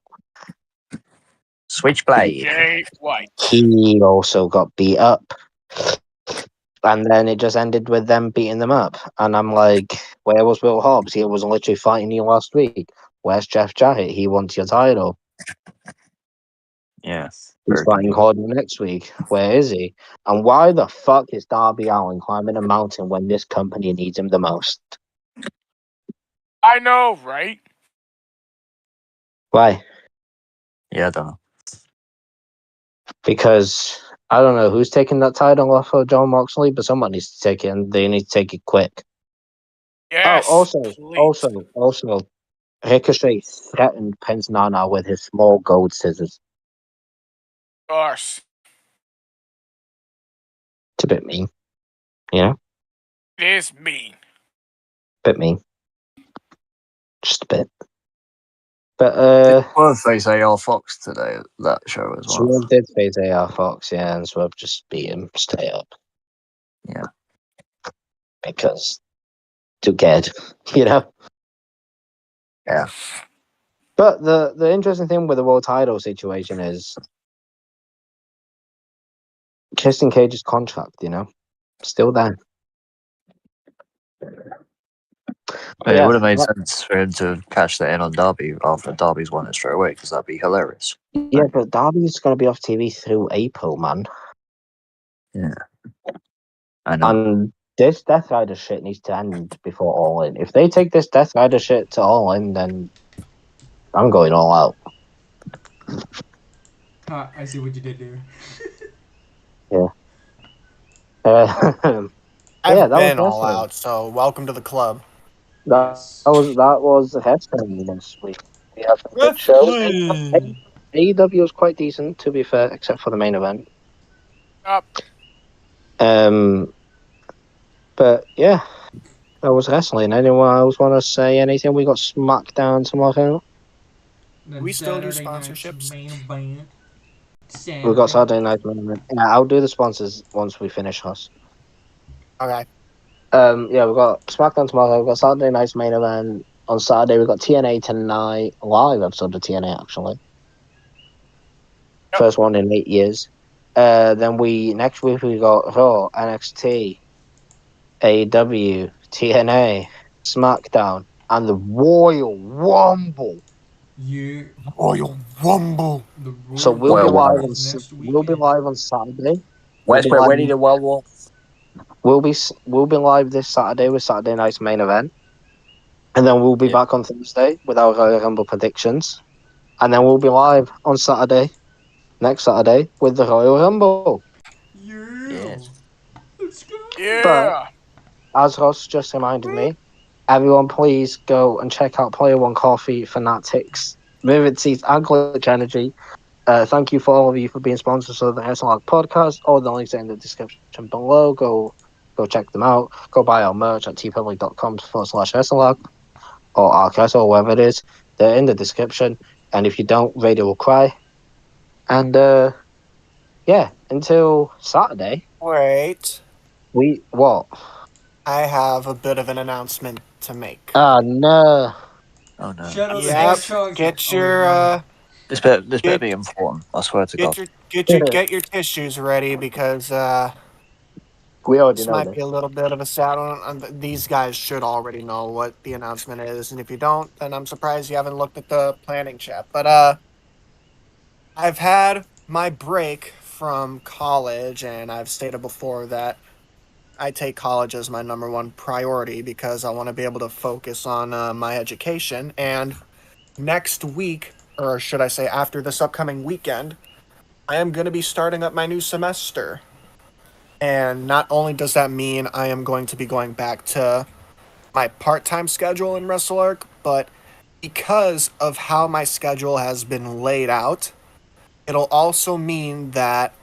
Switchblade. Jay White. He also got beat up. And then it just ended with them beating them up. And I'm like, where was Will Hobbs? He was literally fighting you last week. Where's Jeff Jarrett? He wants your title. Yeah. He's fighting Gordon next week. Where is he? And why the fuck is Darby Allin climbing a mountain when this company needs him the most? I know, right? Why? Yeah, I don't know. Because I don't know who's taking that title off of John Moxley, but someone needs to take it, and they need to take it quick. Yes. Also, please. Ricochet threatened Prince Nana with his small gold scissors. Of course. It's a bit mean. Yeah? It is mean. Bit mean. Just a bit. But, Well, face AR Fox today at that show as well. Swerve did face AR Fox, yeah, and Swerve just beat him straight up. Yeah. Because too cared, you know? Yeah. But the interesting thing with the world title situation is Christian Cage's contract, you know? Still there. It would have made sense for him to cash that in on Darby after Darby's won it straight away, because that'd be hilarious. Yeah, but Darby's going to be off TV through April, man. Yeah. I know. And this Death Rider shit needs to end before All In. If they take this Death Rider shit to All In, then I'm going all out. I see what you did there. I've that been was all wrestling. out, so welcome to the club. That was wrestling this week. We have some good shows. AEW was quite decent, to be fair, except for the main event. Up. But yeah, that was wrestling. Anyone else want to say anything? We got SmackDown tomorrow. We still do Saturday night's sponsorships? main event. We got Saturday Night Main Event. Yeah, I'll do the sponsors once we finish us. Okay. Yeah, we've got SmackDown tomorrow. We've got Saturday Night's Main Event. On Saturday, we've got TNA tonight. Live episode of TNA, actually. Yep. First one in 8 years. Then next week we got Raw, NXT, AEW, TNA, SmackDown, and the Royal Rumble. Yeah. Royal Rumble. The Royal So we'll be Rumble live is on next we'll be weekend. live on Saturday. Where's We'll be ready to World War? We'll be live this Saturday with Saturday Night's Main Event, and then we'll be back on Thursday with our Royal Rumble predictions, and then we'll be live on next Saturday with the Royal Rumble. Yeah. Yes. Let's go. Yeah. As Ross just reminded me, everyone please go and check out Player One Coffee, Fanatics, Vivid Seats, and Glitch Energy. Thank you for all of you for being sponsors of the Wrestle Arc Podcast. All the links are in the description below. Go check them out. Go buy our merch at tpublic.com/WrestleArc or Arcus or wherever it is. They're in the description. And if you don't, Radio will cry. And yeah, until Saturday. Wait. What? I have a bit of an announcement to make. Oh no. Oh no. Shadow the Yep. Hedgehog. Get Oh, your no. This better be important. I swear to God. get your tissues ready because We already this know might this. be a little bit of a sad one. These guys should already know what the announcement is, and if you don't, then I'm surprised you haven't looked at the planning chat. But I've had my break from college, and I've stated before that I take college as my number one priority because I want to be able to focus on my education. And next week, or should I say after this upcoming weekend, I am going to be starting up my new semester. And not only does that mean I am going to be going back to my part-time schedule in Wrestle Arc, but because of how my schedule has been laid out, it'll also mean that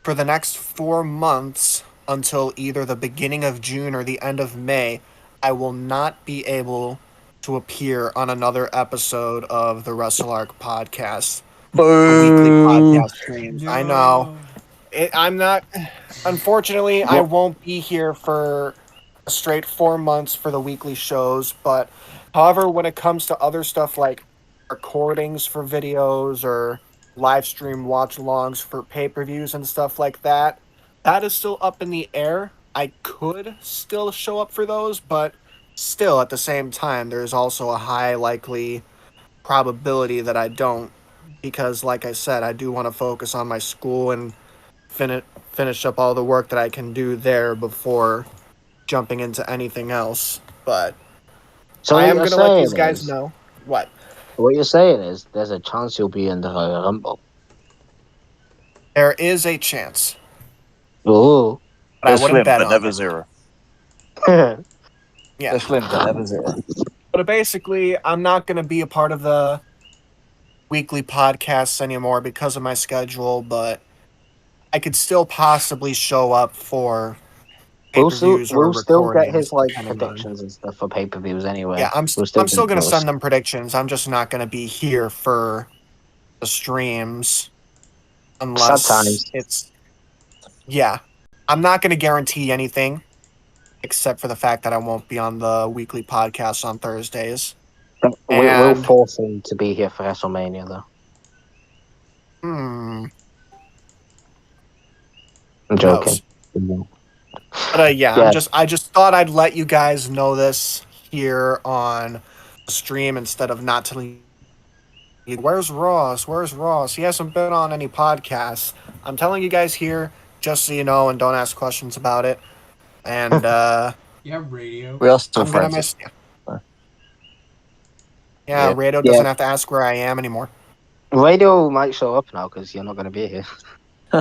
for the next 4 months until either the beginning of June or the end of May, I will not be able to appear on another episode of the Wrestle Arc Podcast. The weekly podcast streams. I know. I'm not. Unfortunately, I won't be here for a straight 4 months for the weekly shows. But, however, when it comes to other stuff like recordings for videos or live stream watch alongs for pay-per-views and stuff like that, that is still up in the air. I could still show up for those, but still at the same time, there's also a high likely probability that I don't, because like I said, I do want to focus on my school and finish up all the work that I can do there before jumping into anything else. But So I what am you're going to let these saying guys is- know. What? What you're saying is there's a chance you'll be in the Royal Rumble. There is a chance, Ooh. but I They're wouldn't slim, bet but on never it. zero. Yeah. They're slim, but never zero. But basically, I'm not going to be a part of the weekly podcasts anymore because of my schedule, but I could still possibly show up for pay-per-views or We'll still get recordings. his like depending on- predictions and stuff for pay-per-views anyway. Yeah, I'm We'll still do going to those. send them predictions. I'm just not going to be here for the streams unless Sometimes. it's... Yeah, I'm not going to guarantee anything except for the fact that I won't be on the weekly podcast on Thursdays. We'll And- force him to be here for WrestleMania though. I'm Who joking. knows? But Yeah. I just thought I'd let you guys know this here on the stream instead of not telling you. Where's Ross? Where's Ross? He hasn't been on any podcasts. I'm telling you guys here just so you know and don't ask questions about it. And Yeah, radio. We are still I'm gonna friends. miss you. Yeah, Yeah. Radio doesn't have to ask where I am anymore. Radio might show up now because you're not going to be here.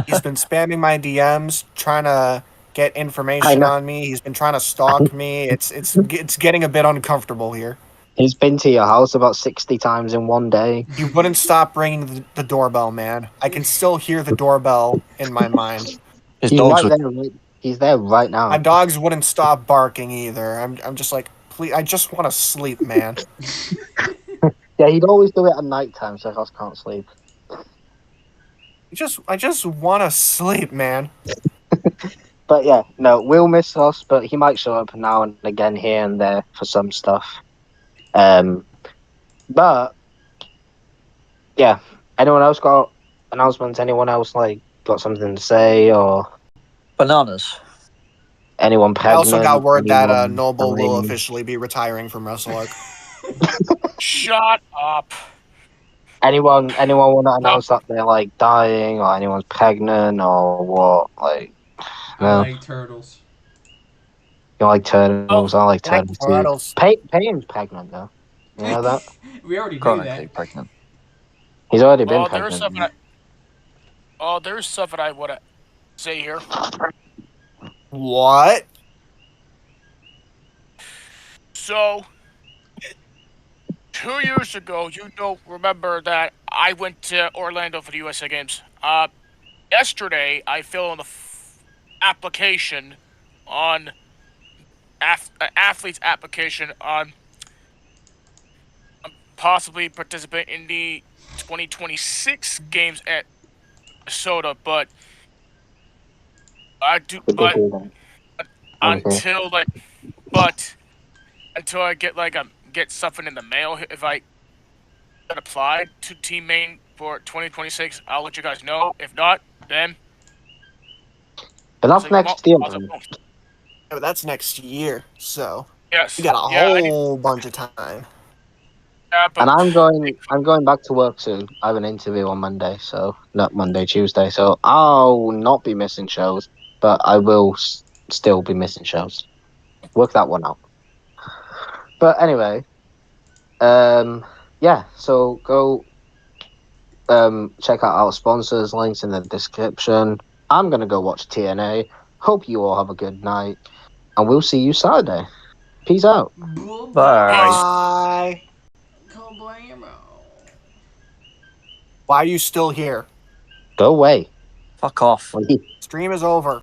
He's been spamming my DMs, trying to get I information know. on me. He's been trying to stalk me. It's getting a bit uncomfortable here. He's been to your house about 60 times in one day. You wouldn't stop ringing the doorbell, man. I can still hear the doorbell in my mind. His He's dogs right were there. He's there right now. My dogs wouldn't stop barking either. I'm just like, please, I just want to sleep, man. Yeah, he'd always do it at night time so Ross can't sleep. I just want to sleep, man. But yeah, no, we'll miss Ross, but he might show up now and again here and there for some stuff. But yeah, anyone else got announcements? Anyone else like got something to say or bananas. anyone I pregnant? also got word that anyone Noble will dying? officially be retiring from Wrestle Arc. Shut up. Anyone want to announce that they're like dying or anyone's pregnant or what? Like, I no, like turtles. you like turtles? I like Like turtles too. turtles. Payne's pregnant though. You know that? We already knew Chronically that. pregnant. He's already been Oh, there's pregnant. there's something I want to say here. What? So, 2 years ago, you don't remember that I went to Orlando for the USA Games. Yesterday I filled in the application on athlete's application on possibly participate in the 2026 games at Minnesota, but I do, Did they but do that? Okay. until I get something in the mail, if I apply to Team Maine for 2026, I'll let you guys know. If not, then But that's next year. Man. Yeah, but that's next year, so Yes, you got a yeah, whole bunch of time. yeah, but And I'm going back to work soon. I have an interview on Monday, so not Monday, Tuesday. So I'll not be missing shows, but I will still be missing shows. Work that one out. But anyway, yeah. So go check out our sponsors. Links in the description. I'm gonna go watch TNA. Hope you all have a good night, and we'll see you Saturday. Peace out. Bye. Bye. Kablamo. Why are you still here? Go away. Fuck off. Stream is over.